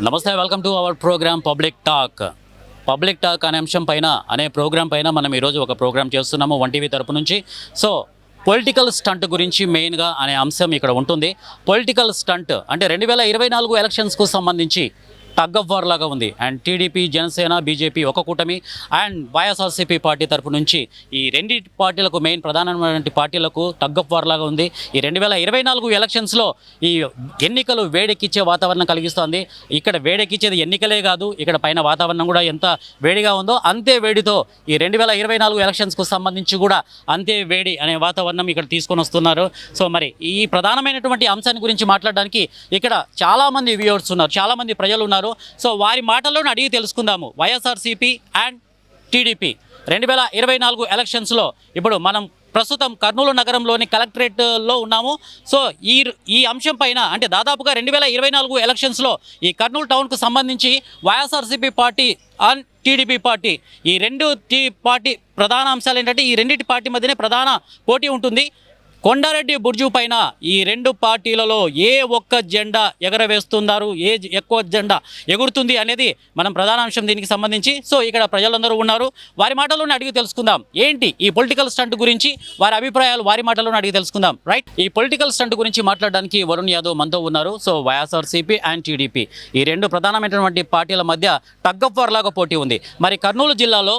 నమస్తే, welcome to our programme public talk అనే అంశం పైన ప్రోగ్రామ్ పైన మనం ఈరోజు ఒక ప్రోగ్రామ్ చేస్తున్నాము వన్ టీవీ తరపు నుంచి. సో పొలిటికల్ స్టంట్ గురించి మెయిన్గా అనే అంశం ఇక్కడ ఉంటుంది. పొలిటికల్ స్టంట్ అంటే 2024 ఎలక్షన్స్కు సంబంధించి టగ్ ఆఫ్ వార్ లాగా ఉంది. అండ్ టీడీపీ, జనసేన, బీజేపీ ఒక కూటమి అండ్ వైఎస్ఆర్సీపీ పార్టీ తరపు నుంచి ఈ రెండు పార్టీలకు, మెయిన్ ప్రధానమైన పార్టీలకు టగ్ ఆఫ్ వార్ లాగా ఉంది. ఈ 2024 ఎలక్షన్స్లో ఈ ఎన్నికలు వేడెక్కిచ్చే వాతావరణం కలిగిస్తుంది. ఇక్కడ వేడెక్కిచ్చేది ఎన్నికలే కాదు, ఇక్కడ పైన వాతావరణం కూడా ఎంత వేడిగా ఉందో అంతే వేడితో ఈ 2024 ఎలక్షన్స్కు సంబంధించి కూడా అంతే వేడి అనే వాతావరణం ఇక్కడ తీసుకొని వస్తున్నారు. సో మరి ఈ ప్రధానమైనటువంటి అంశాన్ని గురించి మాట్లాడడానికి ఇక్కడ చాలామంది వ్యూవర్స్ ఉన్నారు, చాలామంది ప్రజలు ఉన్నారు. సో వారి మాటల్లోనే అడిగి తెలుసుకుందాము. వైఎస్ఆర్సీపీ అండ్ టీడీపీ 2024 ఎలక్షన్స్లో ఇప్పుడు మనం ప్రస్తుతం కర్నూలు నగరంలోని కలెక్టరేట్లో ఉన్నాము. సో ఈ అంశం పైన అంటే దాదాపుగా 2024 ఎలక్షన్స్లో ఈ కర్నూలు టౌన్కు సంబంధించి YSRCP party and TDP party ఈ రెండు పార్టీ ప్రధాన అంశాలు ఏంటంటే ఈ రెండింటి పార్టీ మధ్యనే ప్రధాన పోటీ ఉంటుంది. కొండారెడ్డి బుర్జు పైన ఈ రెండు పార్టీలలో ఏ ఒక్క జెండా ఎగరవేస్తున్నారు, ఏ ఎక్కువ జెండా ఎగురుతుంది అనేది మనం ప్రధాన అంశం దీనికి సంబంధించి. సో ఇక్కడ ప్రజలందరూ ఉన్నారు, వారి మాటల్లోనే అడిగి తెలుసుకుందాం ఏంటి ఈ పొలిటికల్ స్టంట్ గురించి, వారి అభిప్రాయాలు వారి మాటల్లోనే అడిగి తెలుసుకుందాం. రైట్, ఈ పొలిటికల్ స్టంట్ గురించి మాట్లాడడానికి వరుణ్ యాదవ్ మనతో ఉన్నారు. సో వైఎస్ఆర్సీపీ అండ్ టీడీపీ ఈ రెండు ప్రధానమైనటువంటి పార్టీల మధ్య టగ్ ఆఫ్ వార్ లాగా పోటీ ఉంది. మరి కర్నూలు జిల్లాలో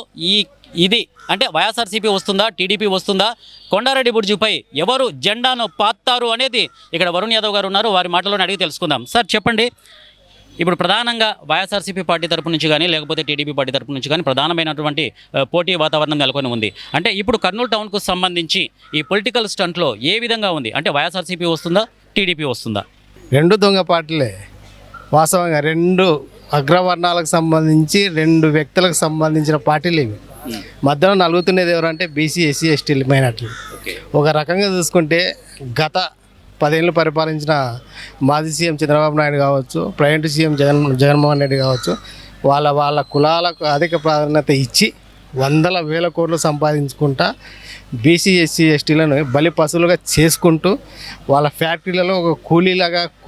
ఇది అంటే వైఎస్ఆర్సీపీ వస్తుందా, టీడీపీ వస్తుందా, కొండారెడ్డి బుర్జుపై ఎవరు జెండాను పాతారు అనేది ఇక్కడ వరుణ్ యాదవ్ గారు ఉన్నారు, వారి మాటలోనే అడిగి తెలుసుకుందాం. సార్ చెప్పండి, ఇప్పుడు ప్రధానంగా వైఎస్ఆర్సీపీ పార్టీ తరపు నుంచి కానీ లేకపోతే టీడీపీ పార్టీ తరపు నుంచి కానీ ప్రధానమైనటువంటి పోటీ వాతావరణం నెలకొని ఉంది. అంటే ఇప్పుడు కర్నూలు టౌన్కు సంబంధించి ఈ పొలిటికల్ స్టంట్లో ఏ విధంగా ఉంది? అంటే వైఎస్ఆర్సీపీ వస్తుందా, టీడీపీ వస్తుందా? రెండు దొంగ పార్టీలే వాస్తవంగా. రెండు అగ్రవర్ణాలకు సంబంధించి రెండు వ్యక్తులకు సంబంధించిన పార్టీలు ఇవి. మధ్యలో నలుగుతున్నది ఎవరంటే బీసీ, ఎస్సీ, ఎస్టీలు మైనార్టీలు. ఒక రకంగా చూసుకుంటే గత 10 ఏళ్ళు పరిపాలించిన మాజీ సీఎం చంద్రబాబు నాయుడు కావచ్చు, ప్రజెంట్ సీఎం జగన్మోహన్ రెడ్డి కావచ్చు, వాళ్ళ కులాలకు అధిక ప్రాధాన్యత ఇచ్చి వందల వేల కోట్లు సంపాదించుకుంటా బీసీ, ఎస్సీ, ఎస్టీలను బలి పశువులుగా చేసుకుంటూ వాళ్ళ ఫ్యాక్టరీలలో ఒక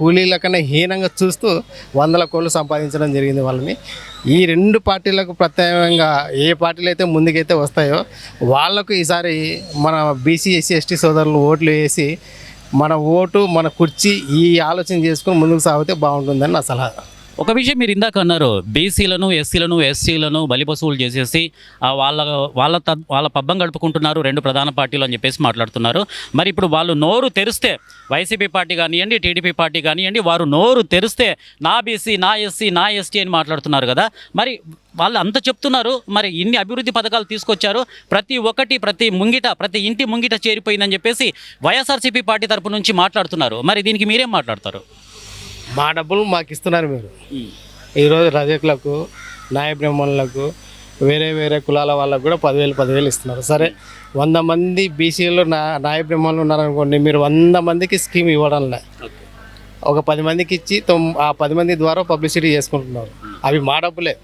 కూలీల కన్నా హీనంగా చూస్తూ వందల కోట్లు సంపాదించడం జరిగింది వాళ్ళని. ఈ రెండు పార్టీలకు ప్రత్యేకంగా ఏ పార్టీలు అయితే ముందుకైతే వస్తాయో వాళ్లకు ఈసారి మన బీసీ, ఎస్సీ, ఎస్టీ సోదరులు ఓట్లు వేసి మన ఓటు, మన కుర్చీ ఈ ఆలోచన చేసుకుని ముందుకు సాగితే బాగుంటుందని నా సలహా. ఒక విషయం మీరు ఇందాక అన్నారు, బీసీలను, ఎస్సీలను, ఎస్సీలను బలిపశువులు చేసేసి వాళ్ళ పబ్బం గడుపుకుంటున్నారు రెండు ప్రధాన పార్టీలు అని చెప్పేసి మాట్లాడుతున్నారు. మరి ఇప్పుడు వాళ్ళు నోరు తెరిస్తే, వైసీపీ పార్టీ కానివ్వండి, టీడీపీ పార్టీ కానివ్వండి, వారు నోరు తెరిస్తే నా బీసీ, నా ఎస్సీ, నా ఎస్టీ అని మాట్లాడుతున్నారు కదా. మరి వాళ్ళు అంత చెప్తున్నారు, మరి ఇన్ని అభివృద్ధి పథకాలు తీసుకొచ్చారు, ప్రతి ఇంటి ముంగిట చేరిపోయిందని చెప్పేసి వైఎస్ఆర్సీపీ పార్టీ తరపు నుంచి మాట్లాడుతున్నారు. మరి దీనికి మీరేం మాట్లాడతారు? మా డబ్బులు మాకు ఇస్తున్నారు మీరు. ఈరోజు రజకులకు, నాయ బ్రాహ్మణులకు, వేరే కులాల వాళ్ళకు కూడా 10,000 ఇస్తున్నారు. సరే, 100 మంది బీసీలో నాయ బ్రాహ్మణులు ఉన్నారనుకోండి, మీరు 100 మందికి స్కీమ్ ఇవ్వడంలే, ఒక 10 మందికి ఇచ్చి ఆ 10 మంది ద్వారా పబ్లిసిటీ చేసుకుంటున్నారు. అవి మా డబ్బులే.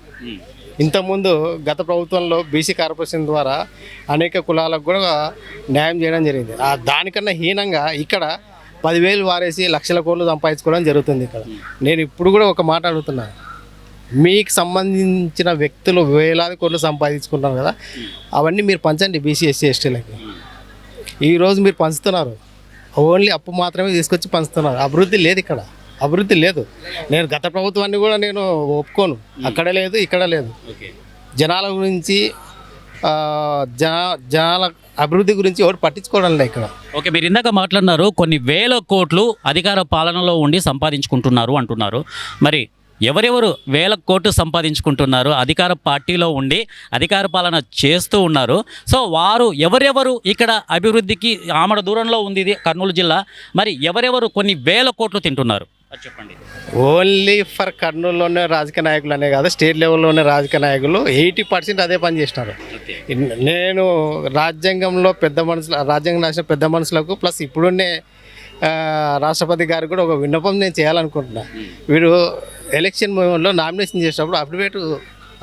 ఇంతకుముందు గత ప్రభుత్వంలో బీసీ కార్పొరేషన్ ద్వారా అనేక కులాలకు కూడా న్యాయం చేయడం జరిగింది. దానికన్నా హీనంగా ఇక్కడ 10,000 వారేసి లక్షల కోట్లు సంపాదించుకోవడం జరుగుతుంది. ఇక్కడ నేను ఇప్పుడు కూడా ఒక మాట అడుగుతున్నా, మీకు సంబంధించిన వ్యక్తులు వేలాది కోట్లు సంపాదించుకుంటారు కదా, అవన్నీ మీరు పంచండి బీసీ, ఎస్సీ, ఎస్టీలకి. ఈరోజు మీరు పంచుతున్నారు, ఓన్లీ అప్పు మాత్రమే తీసుకొచ్చి పంచుతున్నారు. అభివృద్ధి లేదు, ఇక్కడ అభివృద్ధి లేదు. నేను గత ప్రభుత్వాన్ని కూడా నేను ఒప్పుకోను, అక్కడ లేదు, ఇక్కడ లేదు. జనాల గురించి, జనాల అభివృద్ధి గురించి ఎవరు పట్టించుకోవడం లేదు ఇక్కడ. ఓకే, మీరు ఇందాక మాట్లాడినారు కొన్ని వేల కోట్లు అధికార పాలనలో ఉండి సంపాదించుకుంటున్నారు అంటున్నారు. మరి ఎవరెవరు వేల కోట్లు సంపాదించుకుంటున్నారు, అధికార పార్టీలో ఉండి అధికార పాలన చేస్తూ ఉన్నారు? సో వారు ఎవరెవరు ఇక్కడ అభివృద్ధికి ఆమడ దూరంలో ఉంది ఇది కర్నూలు జిల్లా, మరి ఎవరెవరు కొన్ని వేల కోట్లు తింటున్నారు చెప్పండి. ఓన్లీ ఫర్ కర్నూలులోనే రాజకీయ నాయకులు అనే కాదు, స్టేట్ లెవెల్లోనే రాజకీయ నాయకులు 80% అదే పని చేసినారు. నేను రాజ్యాంగంలో రాజ్యాంగం రాసిన పెద్ద మనుషులకు ప్లస్ ఇప్పుడున్నే రాష్ట్రపతి గారికి కూడా ఒక విన్నపం నేను చేయాలనుకుంటున్నా. వీడు ఎలక్షన్ మూమెంట్లో నామినేషన్ చేసినప్పుడు అఫిడవిట్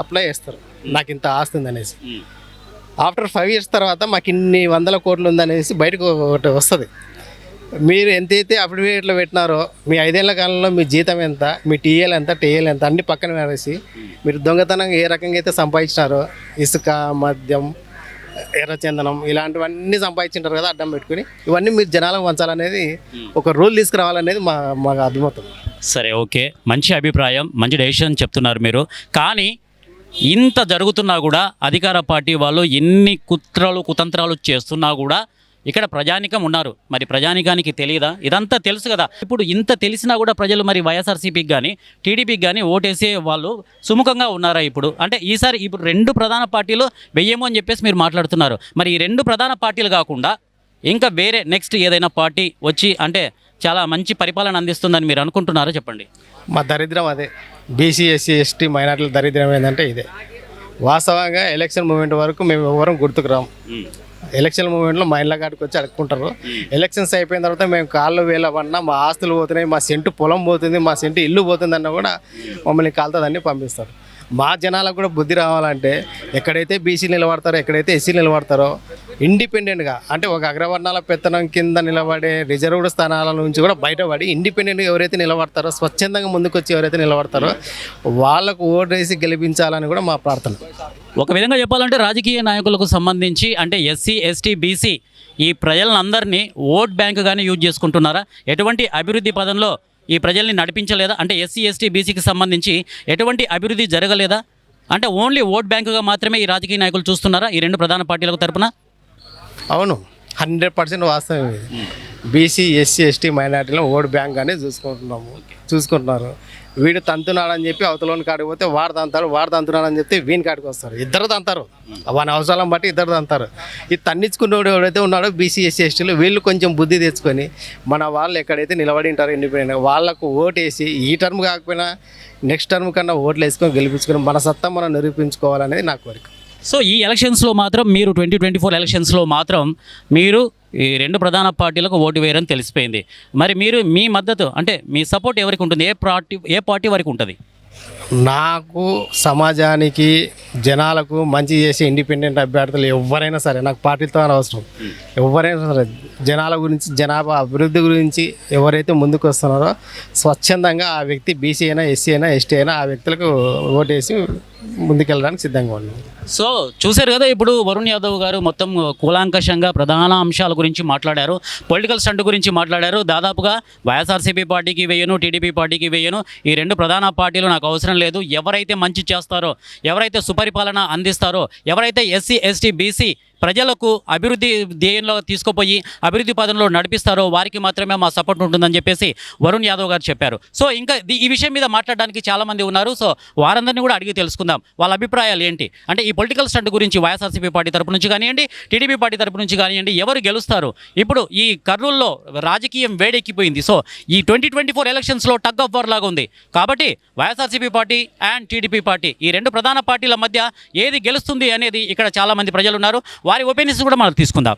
అప్లై చేస్తారు, నాకు ఇంత ఆస్తుంది అనేసి. ఆఫ్టర్ 5 years తర్వాత మాకు ఇన్ని వందల కోట్లు ఉందనేసి బయటకు ఒకటి వస్తుంది. మీరు ఎంతైతే అఫిడవిట్లో పెట్టినారో మీ 5 ఏళ్ల కాలంలో మీ జీతం ఎంత, మీ టీఏలు ఎంత, టీఏలు ఎంత అన్ని పక్కన వేసి మీరు దొంగతనంగా ఏ రకంగా అయితే సంపాదించినారో ఇసుక, మద్యం, ఎర్రచందనం ఇలాంటివన్నీ సంపాదించుంటారు కదా అడ్డం పెట్టుకుని, ఇవన్నీ మీరు జనాలకు పంచాలనేది ఒక రూల్ తీసుకురావాలనేది మాకు అర్థమవుతుంది. సరే, ఓకే, మంచి అభిప్రాయం, మంచి డెసిషన్ చెప్తున్నారు మీరు. కానీ ఇంత జరుగుతున్నా కూడా అధికార పార్టీ వాళ్ళు ఎన్ని కుతంత్రాలు చేస్తున్నా కూడా ఇక్కడ ప్రజానికం ఉన్నారు. మరి ప్రజానికానికి తెలియదా? ఇదంతా తెలుసు కదా. ఇప్పుడు ఇంత తెలిసినా కూడా ప్రజలు మరి వైఎస్ఆర్సీపీకి కానీ టీడీపీకి కానీ ఓటేసే వాళ్ళు సుముఖంగా ఉన్నారా ఇప్పుడు? అంటే ఈసారి ఇప్పుడు 2 ప్రధాన పార్టీలు వెయ్యేమో అని చెప్పేసి మీరు మాట్లాడుతున్నారు. మరి ఈ 2 ప్రధాన పార్టీలు కాకుండా ఇంకా వేరే నెక్స్ట్ ఏదైనా పార్టీ వచ్చి అంటే చాలా మంచి పరిపాలన అందిస్తుందని మీరు అనుకుంటున్నారో చెప్పండి. మా దరిద్రం అదే. బీసీ, ఎస్సీ, ఎస్టీ, మైనార్టీల దరిద్రం ఏంటంటే ఇదే. వాస్తవంగా ఎలక్షన్ మూమెంట్ వరకు మేము ఎవరం గుర్తుకు రాము. ఎలక్షన్ మూమెంట్లో మా ఇళ్ళ కాడికి వచ్చి అడుక్కుంటారు. ఎలక్షన్స్ అయిపోయిన తర్వాత మేము కాళ్ళు వేలవన్నా మా ఆస్తులు పోతున్నాయి, మా సెంటు పొలం పోతుంది, మా సెంటు ఇల్లు పోతుంది అన్న కూడా మమ్మల్ని కాలుతుందని పంపిస్తారు. మా జనాలకు కూడా బుద్ధి రావాలంటే ఎక్కడైతే బీసీ నిలబడతారో, ఎక్కడైతే ఎస్సీ నిలబడతారో ఇండిపెండెంట్గా, అంటే ఒక అగ్రవర్ణాల పెత్తనం కింద నిలబడే రిజర్వ్డ్ స్థానాల నుంచి కూడా బయటపడి ఇండిపెండెంట్గా ఎవరైతే నిలబడతారో, స్వచ్ఛందంగా ముందుకొచ్చి ఎవరైతే నిలబడతారో వాళ్ళకు ఓటేసి గెలిపించాలని కూడా మా ప్రార్థన. ఒక విధంగా చెప్పాలంటే రాజకీయ నాయకులకు సంబంధించి అంటే ఎస్సీ, ఎస్టీ, బీసీ ఈ ప్రజలందరినీ ఓట్ బ్యాంకుగానే యూజ్ చేసుకుంటున్నారా? ఎటువంటి అభివృద్ధి పదంలో ఈ ప్రజల్ని నడిపించలేదా? అంటే ఎస్సీ, ఎస్టీ, బీసీకి సంబంధించి ఎటువంటి అభివృద్ధి జరగలేదా? అంటే ఓన్లీ ఓట్ బ్యాంకుగా మాత్రమే ఈ రాజకీయ నాయకులు చూస్తున్నారా ఈ 2 ప్రధాన పార్టీలకు తరపున? అవును, 100% వాస్తవం ఇది. బీసీ, ఎస్సీ, ఎస్టీ, మైనార్టీలో ఓట్ బ్యాంక్ అనేది చూసుకుంటున్నారు. వీడు తంతున్నాడని చెప్పి అవతలోని కాడికి పోతే వాడు తంతున్నాడని చెప్తే వీని కాడికి వస్తారు. ఇద్దరు తంతారు, వాని అవసరం బట్టి ఇద్దరు తంతారు. ఈ తన్నించుకున్నవాడు ఎవడైతే ఉన్నాడో బీసీ, ఎస్సీ, ఎస్టీలు వీళ్ళు కొంచెం బుద్ధి తెచ్చుకొని మన వాళ్ళు ఎక్కడైతే నిలబడి ఉంటారో ఇండిపెండెంట్గా వాళ్ళకు ఓటేసి ఈ టర్మ్ కాకపోయినా నెక్స్ట్ టర్మ్ కన్నా ఓట్లు వేసుకొని గెలిపించుకొని మన సత్తా మనం నిరూపించుకోవాలనేది నా కోరిక. సో ఈ ఎలక్షన్స్లో మాత్రం మీరు 2024 ఎలక్షన్స్లో మాత్రం మీరు ఈ 2 ప్రధాన పార్టీలకు ఓటు వేయరని తెలిసిపోయింది. మరి మీరు మీ మద్దతు అంటే మీ సపోర్ట్ ఎవరికి ఉంటుంది? ఏ పార్టీ వరకు ఉంటుంది? నాకు సమాజానికి జనాలకు మంచి చేసే ఇండిపెండెంట్ అభ్యర్థులు ఎవరైనా సరే, నాకు పార్టీతో అవసరం. ఎవరైనా సరే జనాల గురించి, జనాభా అభివృద్ధి గురించి ఎవరైతే ముందుకు వస్తున్నారో స్వచ్ఛందంగా ఆ వ్యక్తి బీసీ అయినా, ఎస్సీ అయినా, ఎస్టీ అయినా ఆ వ్యక్తులకు ఓటేసి ముందుకెళ్ళడానికి సిద్ధంగా ఉన్నాం. సో చూశారు కదా, ఇప్పుడు వరుణ్ యాదవ్ గారు మొత్తం కూలాంకషంగా ప్రధాన అంశాల గురించి మాట్లాడారు, పొలిటికల్ స్టంట్ గురించి మాట్లాడారు. దాదాపుగా వైఎస్ఆర్సీపీ పార్టీకి వేయను, టీడీపీ పార్టీకి వేయను, ఈ 2 ప్రధాన పార్టీలు నాకు అవసరం లేదు. ఎవరైతే మంచి చేస్తారో, ఎవరైతే సుపరిపాలన అందిస్తారో, ఎవరైతే ఎస్సీ, ఎస్టీ, బీసీ ప్రజలకు అభివృద్ధి ధ్యేయంలో తీసుకుపోయి అభివృద్ధి పదంలో నడిపిస్తారో వారికి మాత్రమే మా సపోర్ట్ ఉంటుందని చెప్పేసి వరుణ్ యాదవ్ గారు చెప్పారు. సో ఇంకా ఈ విషయం మీద మాట్లాడడానికి చాలామంది ఉన్నారు. సో వారందరినీ కూడా అడిగి తెలుసుకుందాం వాళ్ళ అభిప్రాయాలు ఏంటి. అంటే ఈ పొలిటికల్ స్టంట్ గురించి వైఎస్ఆర్సీపీ పార్టీ తరపు నుంచి కానివ్వండి, టీడీపీ పార్టీ తరపు నుంచి కానివ్వండి, ఎవరు గెలుస్తారు? ఇప్పుడు ఈ కర్నూలులో రాజకీయం వేడెక్కిపోయింది. సో ఈ 2024 ఎలక్షన్స్లో టగ్ ఆఫ్ వార్ లాగా ఉంది. కాబట్టి YSRCP party and TDP party ఈ 2 ప్రధాన పార్టీల మధ్య ఏది గెలుస్తుంది అనేది ఇక్కడ చాలామంది ప్రజలు ఉన్నారు. వారి ఒపీనియన్స్ కూడా మనం తీసుకుందాం.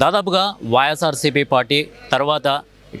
దాదాపుగా వైఎస్ఆర్సీపీ పార్టీ తర్వాత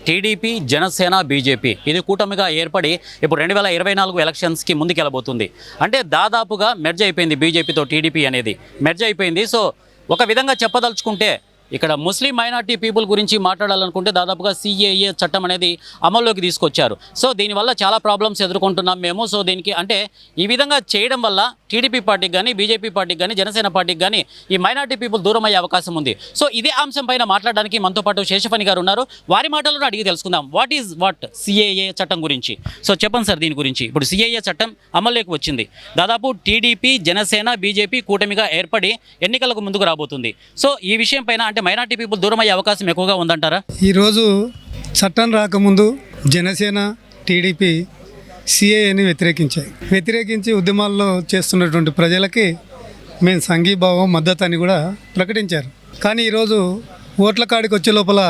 టీడీపీ, జనసేన, బీజేపీ ఇది కూటమిగా ఏర్పడి ఇప్పుడు 2024 ఎలక్షన్స్కి ముందుకెళ్ళబోతుంది. అంటే దాదాపుగా మెర్జ్ అయిపోయింది బీజేపీతో టీడీపీ అనేది మెర్జ్ అయిపోయింది. సో ఒక విధంగా చెప్పదలుచుకుంటే ఇక్కడ ముస్లిం మైనార్టీ పీపుల్ గురించి మాట్లాడాలనుకుంటే దాదాపుగా సిఏఏ చట్టం అనేది అమల్లోకి తీసుకొచ్చారు. సో దీనివల్ల చాలా ప్రాబ్లమ్స్ ఎదుర్కొంటున్నాం మేము. సో దీనికి అంటే ఈ విధంగా చేయడం వల్ల టీడీపీ పార్టీకి కానీ, బీజేపీ పార్టీకి కానీ, జనసేన పార్టీకి కానీ ఈ మైనార్టీ పీపుల్ దూరం అయ్యే అవకాశం ఉంది. సో ఇదే అంశం పైన మాట్లాడడానికి మనతో పాటు శేషఫణి గారు ఉన్నారు. వారి మాటలను అడిగి తెలుసుకుందాం వాట్ సిఏఏ చట్టం గురించి. సో చెప్పండి సార్ దీని గురించి. ఇప్పుడు సిఏఏ చట్టం అమల్లోకి వచ్చింది. దాదాపు టీడీపీ, జనసేన, బీజేపీ కూటమిగా ఏర్పడి ఎన్నికలకు ముందుకు రాబోతుంది. సో ఈ విషయం పైన అంటే మైనార్టీ పీపుల్ దూరం అయ్యే అవకాశం ఎక్కువగా ఉందంటారా? ఈరోజు చట్టం రాకముందు జనసేన, టీడీపీ సిఏఏని వ్యతిరేకించి ఉద్యమాల్లో చేస్తున్నటువంటి ప్రజలకి మేము సంఘీభావం, మద్దతు అని కూడా ప్రకటించారు. కానీ ఈరోజు ఓట్ల కాడికి వచ్చే లోపల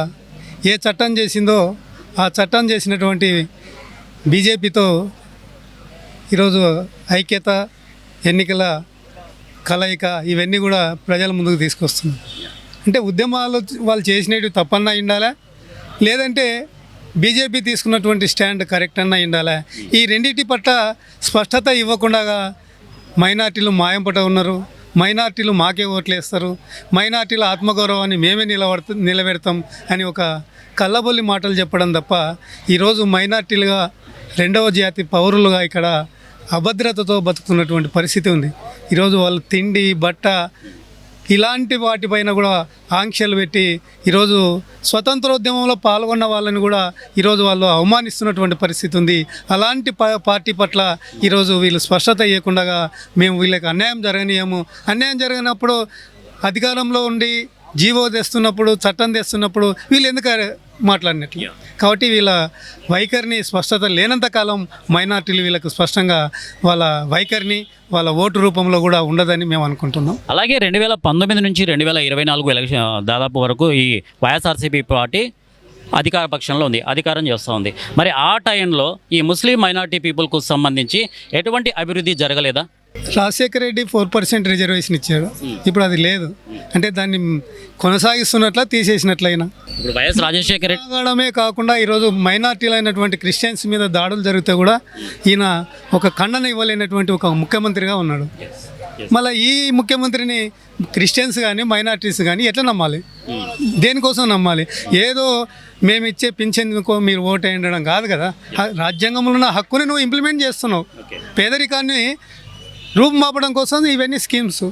ఏ చట్టం చేసిందో ఆ చట్టం చేసినటువంటి బీజేపీతో ఈరోజు ఐక్యత, ఎన్నికల కలయిక ఇవన్నీ కూడా ప్రజల ముందుకు తీసుకొస్తుంది. అంటే ఉద్యమాలు వాళ్ళు చేసినవి తప్పన్నా ఉండాలా, లేదంటే బీజేపీ తీసుకున్నటువంటి స్టాండ్ కరెక్ట్ అన్న ఉండాలి. ఈ రెండింటి పట్ల స్పష్టత ఇవ్వకుండా మైనార్టీలు మాయంపట ఉన్నారు, మైనార్టీలు మాకే ఓట్లు వేస్తారు, మైనార్టీల ఆత్మగౌరవాన్ని మేమే నిలబెడతాం అని ఒక కల్లబొల్లి మాటలు చెప్పడం తప్ప ఈరోజు మైనార్టీలుగా రెండవ జాతి పౌరులుగా ఇక్కడ అభద్రతతో బతుకుతున్నటువంటి పరిస్థితి ఉంది. ఈరోజు వాళ్ళు తిండి బట్ట ఇలాంటి వాటిపైన కూడా ఆంక్షలు పెట్టి ఈరోజు స్వతంత్రోద్యమంలో పాల్గొన్న వాళ్ళని కూడా ఈరోజు వాళ్ళు అవమానిస్తున్నటువంటి పరిస్థితి ఉంది. అలాంటి పార్టీ పట్ల ఈరోజు వీళ్ళు స్పష్టత ఇవ్వకుండా మేము వీళ్ళకి అన్యాయం జరగనీయము, అన్యాయం జరిగినప్పుడు అధికారంలో ఉండి జీవో తెస్తున్నప్పుడు చట్టం తెస్తున్నప్పుడు వీళ్ళు ఎందుకు మాట్లాడినట్లు. కాబట్టి వీళ్ళ వైఖరిని స్పష్టత లేనంత కాలం మైనార్టీలు వీళ్ళకు స్పష్టంగా వాళ్ళ వైఖరిని వాళ్ళ ఓటు రూపంలో కూడా ఉండదని మేము అనుకుంటున్నాం. అలాగే 2019 నుంచి 2024 ఎలక్షన్ దాదాపు వరకు ఈ వైఎస్ఆర్సీపీ పార్టీ అధికార పక్షంలో ఉంది, అధికారం చేస్తూ ఉంది. మరి ఆ టైంలో ఈ ముస్లిం మైనార్టీ పీపుల్కు సంబంధించి ఎటువంటి అభివృద్ధి జరగలేదా? రాజశేఖర రెడ్డి 4% రిజర్వేషన్ ఇచ్చాడు, ఇప్పుడు అది లేదు. అంటే దాన్ని కొనసాగిస్తున్నట్ల తీసేసినట్లయినా ఇప్పుడు వైఎస్ రాజశేఖర రెడ్డి తాగడమే కాకుండా ఈరోజు మైనార్టీలు అయినటువంటి క్రిస్టియన్స్ మీద దాడులు జరిగితే కూడా ఈయన ఒక ఖండన ఇవ్వలేనటువంటి ఒక ముఖ్యమంత్రిగా ఉన్నాడు. మళ్ళీ ఈ ముఖ్యమంత్రిని క్రిస్టియన్స్ కానీ మైనార్టీస్ కానీ ఎట్లా నమ్మాలి, దేనికోసం నమ్మాలి? ఏదో మేము ఇచ్చే పింఛన్కో మీరు ఓటు వేయడం కాదు కదా. రాజ్యాంగంలో ఉన్న హక్కుని నువ్వు ఇంప్లిమెంట్ చేస్తున్నావు. పేదరికాన్ని రూపుమాపడం కోసం ఇవన్నీ స్కీమ్స్.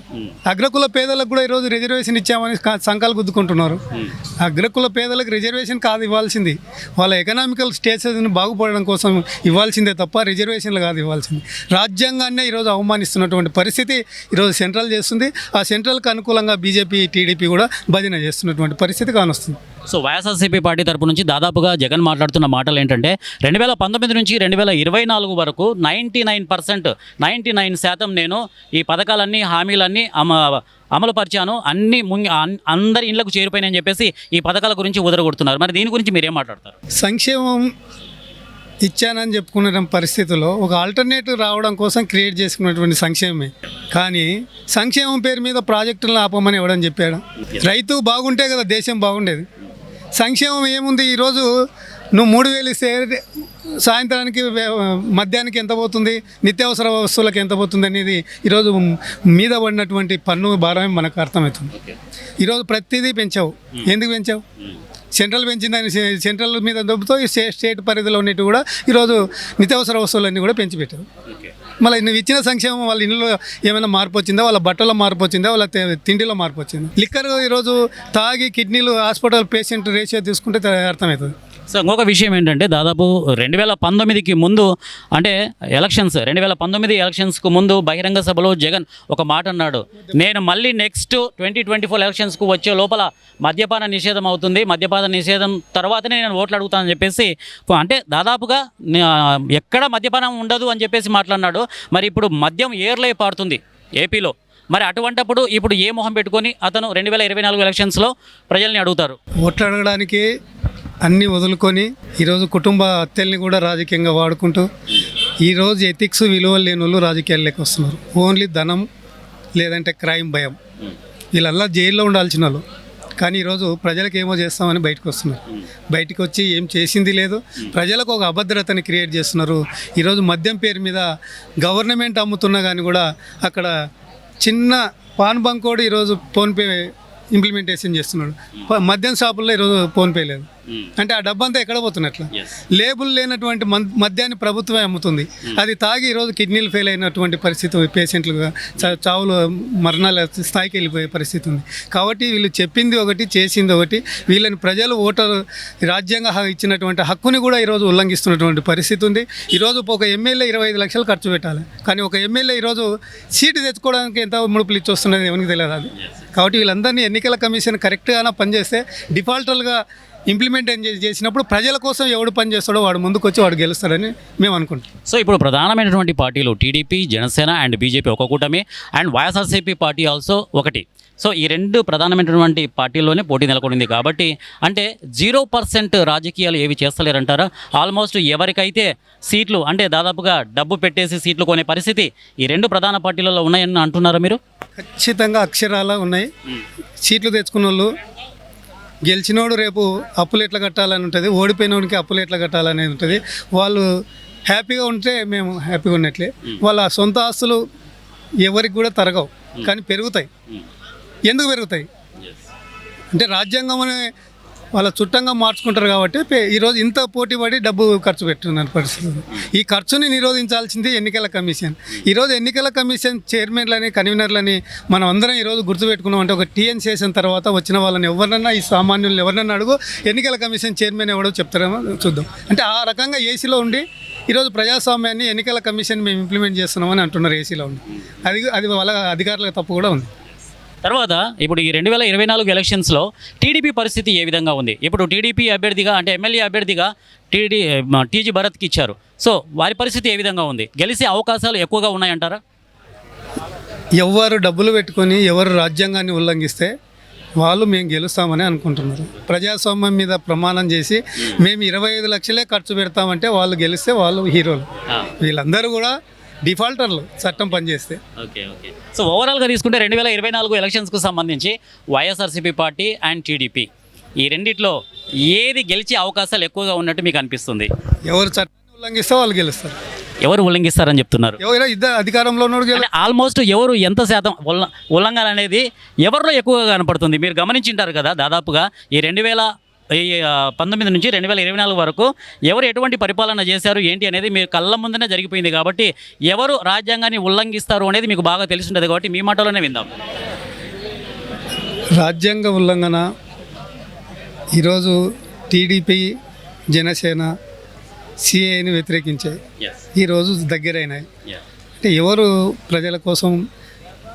అగ్రకుల పేదలకు కూడా ఈరోజు రిజర్వేషన్ ఇచ్చామని సంకాలు గుద్దుకుంటున్నారు. అగ్రకుల పేదలకు రిజర్వేషన్ కాదు ఇవ్వాల్సింది, వాళ్ళ ఎకనామికల్ స్టేటస్ని బాగుపడడం కోసం ఇవ్వాల్సిందే తప్ప రిజర్వేషన్లు కాదు ఇవ్వాల్సింది. రాజ్యాంగాన్నే ఈరోజు అవమానిస్తున్నటువంటి పరిస్థితి ఈరోజు సెంట్రల్ చేస్తుంది. ఆ సెంట్రల్కి అనుకూలంగా బీజేపీ టీడీపీ కూడా భజన చేస్తున్నటువంటి పరిస్థితి కానొస్తుంది. సో వైఎస్ఆర్సీపీ పార్టీ తరపు నుంచి దాదాపుగా జగన్ మాట్లాడుతున్న మాటలు ఏంటంటే 2019 నుంచి 2024 వరకు 99% నేను ఈ పథకాలన్నీ హామీలన్నీ అమలుపరిచాను, అన్ని అందరి ఇళ్లకు చేరిపోయినాయని చెప్పేసి ఈ పథకాల గురించి ఉదరగొడుతున్నారు. మరి దీని గురించి మీరేం మాట్లాడతారు? సంక్షేమం ఇచ్చానని చెప్పుకునే పరిస్థితుల్లో ఒక ఆల్టర్నేటివ్ రావడం కోసం క్రియేట్ చేసుకున్నటువంటి సంక్షేమమే. కానీ సంక్షేమం పేరు మీద ప్రాజెక్టులను ఆపమని ఇవ్వడం చెప్పాడు. రైతు బాగుంటే కదా దేశం బాగుండేది. సంక్షేమం ఏముంది? ఈరోజు నువ్వు 3,000 ఇస్తే సాయంత్రానికి మధ్యాహ్నానికి ఎంత పోతుంది, నిత్యావసర వస్తువులకు ఎంత పోతుంది అనేది ఈరోజు మీద పడినటువంటి పన్ను భారమే మనకు అర్థమవుతుంది. ఈరోజు ప్రతిదీ పెంచావు, ఎందుకు పెంచావు? సెంట్రల్ పెంచిందని సెంట్రల్ మీద దొబ్బుతో ఈ స్టేట్ పరిధిలో ఉన్నట్టు కూడా ఈరోజు నిత్యావసర వస్తువులన్నీ కూడా పెంచి పెట్టావు. మళ్ళీ నువ్వు ఇచ్చిన సంక్షేమం వాళ్ళ ఇంట్లో ఏమైనా మార్పు వచ్చిందా, వాళ్ళ బట్టలో మార్పు వచ్చిందా, వాళ్ళ తిండిలో మార్పు వచ్చిందా? లిక్కర్ ఈరోజు తాగి కిడ్నీలు హాస్పిటల్ పేషెంట్ రేషియో తీసుకుంటే అర్థమవుతుంది. సో ఇంకొక విషయం ఏంటంటే దాదాపు 2019కి ముందు అంటే 2019 ఎలక్షన్స్కు ముందు బహిరంగ సభలో జగన్ ఒక మాట అన్నాడు, నేను మళ్ళీ నెక్స్ట్ 2024 ఎలక్షన్స్కు వచ్చే లోపల మద్యపాన నిషేధం అవుతుంది, మద్యపాన నిషేధం తర్వాతనే నేను ఓట్లు అడుగుతానని చెప్పేసి అంటే దాదాపుగా ఎక్కడ మద్యపానం ఉండదు అని చెప్పేసి మాట్లాడినాడు. మరి ఇప్పుడు మద్యం ఏర్లై పారుతుంది ఏపీలో. మరి అటువంటప్పుడు ఇప్పుడు ఏ మొహం పెట్టుకొని అతను 2024 ఎలక్షన్స్లో ప్రజల్ని అడుగుతారు? ఓట్లు అడగడానికి అన్నీ వదులుకొని ఈరోజు కుటుంబ హత్యల్ని కూడా రాజకీయంగా వాడుకుంటూ ఈరోజు ఎథిక్స్ విలువలు లేని వాళ్ళు రాజకీయాల్లోకి వస్తున్నారు. ఓన్లీ ధనం లేదంటే క్రైమ్ భయం, వీళ్ళల్లా జైల్లో ఉండాల్సిన వాళ్ళు. కానీ ఈరోజు ప్రజలకు ఏమో చేస్తామని బయటకు వస్తున్నారు. బయటకు వచ్చి ఏం చేసింది లేదు, ప్రజలకు ఒక అభద్రతని క్రియేట్ చేస్తున్నారు. ఈరోజు మద్యం పేరు మీద గవర్నమెంట్ అమ్ముతున్నా కానీ కూడా అక్కడ చిన్న పాన్ బంక్ కూడా ఈరోజు ఫోన్పే ఇంప్లిమెంటేషన్ చేస్తున్నాడు. మద్యం షాపుల్లో ఈరోజు ఫోన్పే లేదు. అంటే ఆ డబ్బంతా ఎక్కడ పోతున్నట్ల? లేబుల్ లేనటువంటి మద్యాన్ని ప్రభుత్వమే అమ్ముతుంది. అది తాగి ఈరోజు కిడ్నీలు ఫెయిల్ అయినటువంటి పరిస్థితి, పేషెంట్లుగా చావులు మరణాల స్థాయికి వెళ్ళిపోయే పరిస్థితి ఉంది. కాబట్టి వీళ్ళు చెప్పింది ఒకటి, చేసింది ఒకటి. వీళ్ళని ప్రజలు ఓటరు రాజ్యాంగ ఇచ్చినటువంటి హక్కుని కూడా ఈరోజు ఉల్లంఘిస్తున్నటువంటి పరిస్థితి ఉంది. ఈరోజు ఒక ఎమ్మెల్యే 25 లక్షలు ఖర్చు పెట్టాలి, కానీ ఒక ఎమ్మెల్యే ఈరోజు సీటు తెచ్చుకోవడానికి ఎంత ముడుపులు ఇచ్చి వస్తున్నది ఎవరికి తెలియదు అది. కాబట్టి వీళ్ళందరినీ ఎన్నికల కమిషన్ కరెక్ట్గా పనిచేస్తే డిఫాల్టర్గా ఇంప్లిమెంట్ చేసినప్పుడు ప్రజల కోసం ఎవడు పని చేస్తాడో వాడు ముందుకు వచ్చి వాడు గెలుస్తాడని మేము అనుకుంటాం. సో ఇప్పుడు ప్రధానమైనటువంటి పార్టీలు టీడీపీ, జనసేన అండ్ బీజేపీ ఒక కూటమి అండ్ వైఎస్ఆర్సీపీ పార్టీ ఆల్సో ఒకటి. సో ఈ రెండు ప్రధానమైనటువంటి పార్టీల్లోనే పోటీ నెలకొంది. కాబట్టి అంటే 0% రాజకీయాలు ఏవి చేస్తలేరంటారా? ఆల్మోస్ట్ ఎవరికైతే సీట్లు అంటే దాదాపుగా డబ్బు పెట్టేసి సీట్లు కొనే పరిస్థితి ఈ రెండు ప్రధాన పార్టీలలో ఉన్నాయని అంటున్నారా మీరు? ఖచ్చితంగా అక్షరాలా ఉన్నాయి. సీట్లు తెచ్చుకున్న వాళ్ళు గెలిచినోడు రేపు అప్పులు ఎట్లా కట్టాలని ఉంటుంది, ఓడిపోయినోడికి అప్పులు ఎట్లా కట్టాలనేది ఉంటుంది. వాళ్ళు హ్యాపీగా ఉంటే మేము హ్యాపీగా ఉన్నట్లే. వాళ్ళ సొంత ఆస్తులు ఎవరికి కూడా తరగవు, కానీ పెరుగుతాయి. ఎందుకు పెరుగుతాయి అంటే రాజ్యాంగం అనే వాళ్ళ చుట్టంగా మార్చుకుంటారు కాబట్టి ఈరోజు ఇంత పోటీపడి డబ్బు ఖర్చు పెట్టున్నారు పరిస్థితులు. ఈ ఖర్చుని నిరోధించాల్సింది ఎన్నికల కమిషన్. ఈరోజు ఎన్నికల కమిషన్ చైర్మన్లని కన్వీనర్లని మనం అందరం ఈరోజు గుర్తుపెట్టుకున్నాం. అంటే ఒక టీఎన్ చేసిన తర్వాత వచ్చిన వాళ్ళని ఎవరినన్నా, ఈ సామాన్యులను ఎవరినన్నా అడుగు, ఎన్నికల కమిషన్ చైర్మన్ ఎవడో చెప్తారేమో చూద్దాం. అంటే ఆ రకంగా ఏసీలో ఉండి ఈరోజు ప్రజాస్వామ్యాన్ని ఎన్నికల కమిషన్ మేము ఇంప్లిమెంట్ చేస్తున్నామని అంటున్నారు ఏసీలో ఉండి. అది వాళ్ళ అధికారుల తప్పు కూడా ఉంది. తర్వాత ఇప్పుడు ఈ 2024 ఎలక్షన్స్లో టీడీపీ పరిస్థితి ఏ విధంగా ఉంది? ఇప్పుడు టీడీపీ అభ్యర్థిగా అంటే ఎమ్మెల్యే అభ్యర్థిగా టీజీ భరత్కి ఇచ్చారు. సో వారి పరిస్థితి ఏ విధంగా ఉంది? గెలిచే అవకాశాలు ఎక్కువగా ఉన్నాయంటారా? ఎవరు డబ్బులు పెట్టుకొని ఎవరు రాజ్యాంగాన్ని ఉల్లంఘిస్తే వాళ్ళు మేము గెలుస్తామని అనుకుంటున్నారు. ప్రజాస్వామ్యం మీద ప్రమాణం చేసి మేము 25 లక్షలే ఖర్చు పెడతామంటే వాళ్ళు గెలిస్తే వాళ్ళు హీరోలు. వీళ్ళందరూ కూడా డిఫాల్టర్లు చట్టం పనిచేస్తే. ఓకే. సో ఓవరాల్గా తీసుకుంటే 2024 ఎలక్షన్స్కు సంబంధించి వైఎస్ఆర్సీపీ పార్టీ అండ్ టీడీపీ ఈ రెండిట్లో ఏది గెలిచే అవకాశాలు ఎక్కువగా ఉన్నట్టు మీకు అనిపిస్తుంది? ఎవరు చట్టాన్ని ఉల్లంఘిస్తే వాళ్ళు గెలుస్తారు. ఎవరు ఉల్లంఘిస్తారని చెప్తున్నారు? ఎవరైనా ఇద్దరు అధికారంలో ఉన్నోడు ఆల్మోస్ట్ ఎవరు ఎంత శాతం ఉల్లంఘన అనేది ఎవరిలో ఎక్కువగా కనపడుతుంది? మీరు గమనించింటారు కదా, దాదాపుగా ఈ 2019 నుంచి 2024 వరకు ఎవరు ఎటువంటి పరిపాలన చేశారు ఏంటి అనేది మీరు కళ్ళ ముందునే జరిగిపోయింది. కాబట్టి ఎవరు రాజ్యాంగాన్ని ఉల్లంఘిస్తారు అనేది మీకు బాగా తెలిసి ఉంటుంది. కాబట్టి మీ మాటలోనే విందాం. రాజ్యాంగ ఉల్లంఘన ఈరోజు టీడీపీ, జనసేన, సిఏని వ్యతిరేకించాయి. ఈరోజు దగ్గరైనాయి. అంటే ఎవరు ప్రజల కోసం,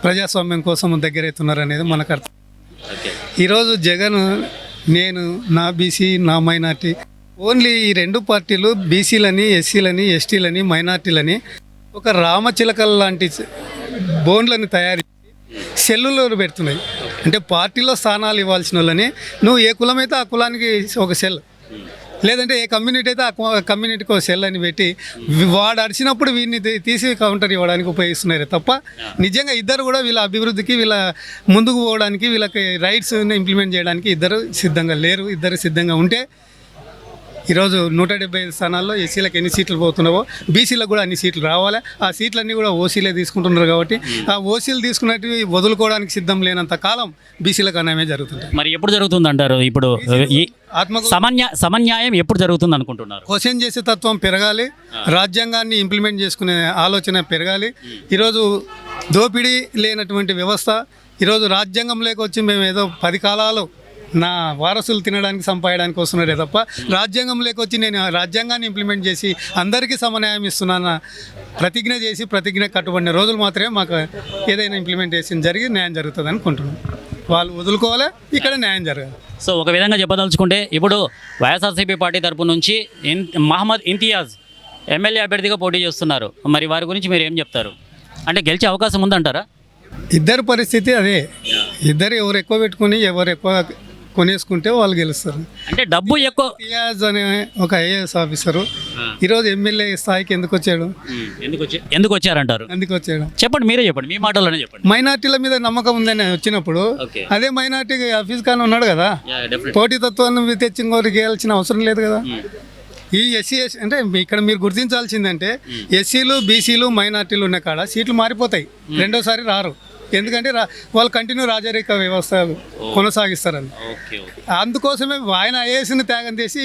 ప్రజాస్వామ్యం కోసం దగ్గరవుతున్నారు అనేది మనకు అర్థం. ఈరోజు జగన్, నేను, నా బీసీ, నా మైనార్టీ, ఓన్లీ ఈ రెండు పార్టీలు బీసీలని, ఎస్సీలని, ఎస్టీలని, మైనార్టీలని ఒక రామచిలకల లాంటి బోన్లను తయారు సెల్లులో పెడుతున్నాయి. అంటే పార్టీలో స్థానాలు ఇవ్వాల్సిన వాళ్ళని నువ్వు ఏ కులమైతే ఆ కులానికి ఒక సెల్, లేదంటే ఏ కమ్యూనిటీ అయితే ఆ కమ్యూనిటీకి ఒక సెల్ అని పెట్టి వాడు అడిచినప్పుడు వీడిని తీసి కౌంటర్ ఇవ్వడానికి ఉపయోగిస్తున్నారు తప్ప నిజంగా ఇద్దరు కూడా వీళ్ళ అభివృద్ధికి, వీళ్ళ ముందుకు పోవడానికి, వీళ్ళకి రైట్స్ ఇంప్లిమెంట్ చేయడానికి ఇద్దరు సిద్ధంగా లేరు. ఇద్దరు సిద్ధంగా ఉంటే ఈరోజు 175 స్థానాల్లో ఎస్సీలకు ఎన్ని సీట్లు పోతున్నావో బీసీలకు కూడా అన్ని సీట్లు రావాలి. ఆ సీట్లన్నీ కూడా ఓసీలే తీసుకుంటున్నారు. కాబట్టి ఆ ఓసీలు తీసుకున్నట్టు వదులుకోవడానికి సిద్ధం లేనంత కాలం బీసీలకు అన్యాయమే జరుగుతుంది. మరి ఎప్పుడు జరుగుతుంది అంటారు? ఇప్పుడు ఈ సమన్యాయం ఎప్పుడు జరుగుతుంది అనుకుంటున్నారు? క్వశ్చన్ చేసే తత్వం పెరగాలి, రాజ్యాంగాన్ని ఇంప్లిమెంట్ చేసుకునే ఆలోచన పెరగాలి. ఈరోజు దోపిడీ లేనటువంటి వ్యవస్థ, ఈరోజు రాజ్యాంగం లేకొచ్చి మేము ఏదో 10 కాలాలు నా వారసులు తినడానికి సంపాదడానికి వస్తున్నారే తప్ప రాజ్యాంగం లేకొచ్చి నేను రాజ్యాంగాన్ని ఇంప్లిమెంట్ చేసి అందరికీ సమన్యాయం ఇస్తున్నాను ప్రతిజ్ఞ చేసి ప్రతిజ్ఞ కట్టుబడిన రోజులు మాత్రమే మాకు ఏదైనా ఇంప్లిమెంటేషన్ జరిగి న్యాయం జరుగుతుంది అనుకుంటున్నాను. వాళ్ళు వదులుకోవాలి, ఇక్కడ న్యాయం జరగాలి. సో ఒక విధంగా చెప్పదలుచుకుంటే ఇప్పుడు వైఎస్ఆర్సీపీ పార్టీ తరపు నుంచి మహమ్మద్ ఇంతియాజ్ ఎమ్మెల్యే అభ్యర్థిగా పోటీ చేస్తున్నారు. మరి వారి గురించి మీరు ఏం చెప్తారు? అంటే గెలిచే అవకాశం ఉందంటారా? ఇద్దరు పరిస్థితి అదే. ఇద్దరు ఎవరు ఎక్కువ పెట్టుకుని ఎవరు ఎక్కువ కొనేసుకుంటే వాళ్ళు గెలుస్తారు. అంటే డబ్బు ఎక్కువ. ఇంతియాజ్ అనే ఒక ఐఏఎస్ ఆఫీసరు ఈరోజు ఎమ్మెల్యే స్థాయికి ఎందుకు వచ్చాడు? ఎందుకు వచ్చారంటారు? ఎందుకు వచ్చాడు చెప్పండి, మీరే చెప్పండి, మీ మాటల్లోనే చెప్పండి. మైనార్టీల మీద నమ్మకం ఉందని వచ్చినప్పుడు అదే మైనార్టీ హఫీజ్ ఖాన్ ఉన్నాడు కదా, పోటీతత్వాన్ని తెచ్చి ఇంకోటి గెలిచిన అవసరం లేదు కదా. ఈ ఎస్సీ అంటే ఇక్కడ మీరు గుర్తించాల్సిందంటే ఎస్సీలు, బీసీలు, మైనార్టీలు ఉన్న కాడ సీట్లు మారిపోతాయి, రెండోసారి రారు. ఎందుకంటే వాళ్ళు కంటిన్యూ రాజరిక వ్యవస్థ కొనసాగిస్తారని. అందుకోసమే ఆయన ఐఏఎస్ని త్యాగం చేసి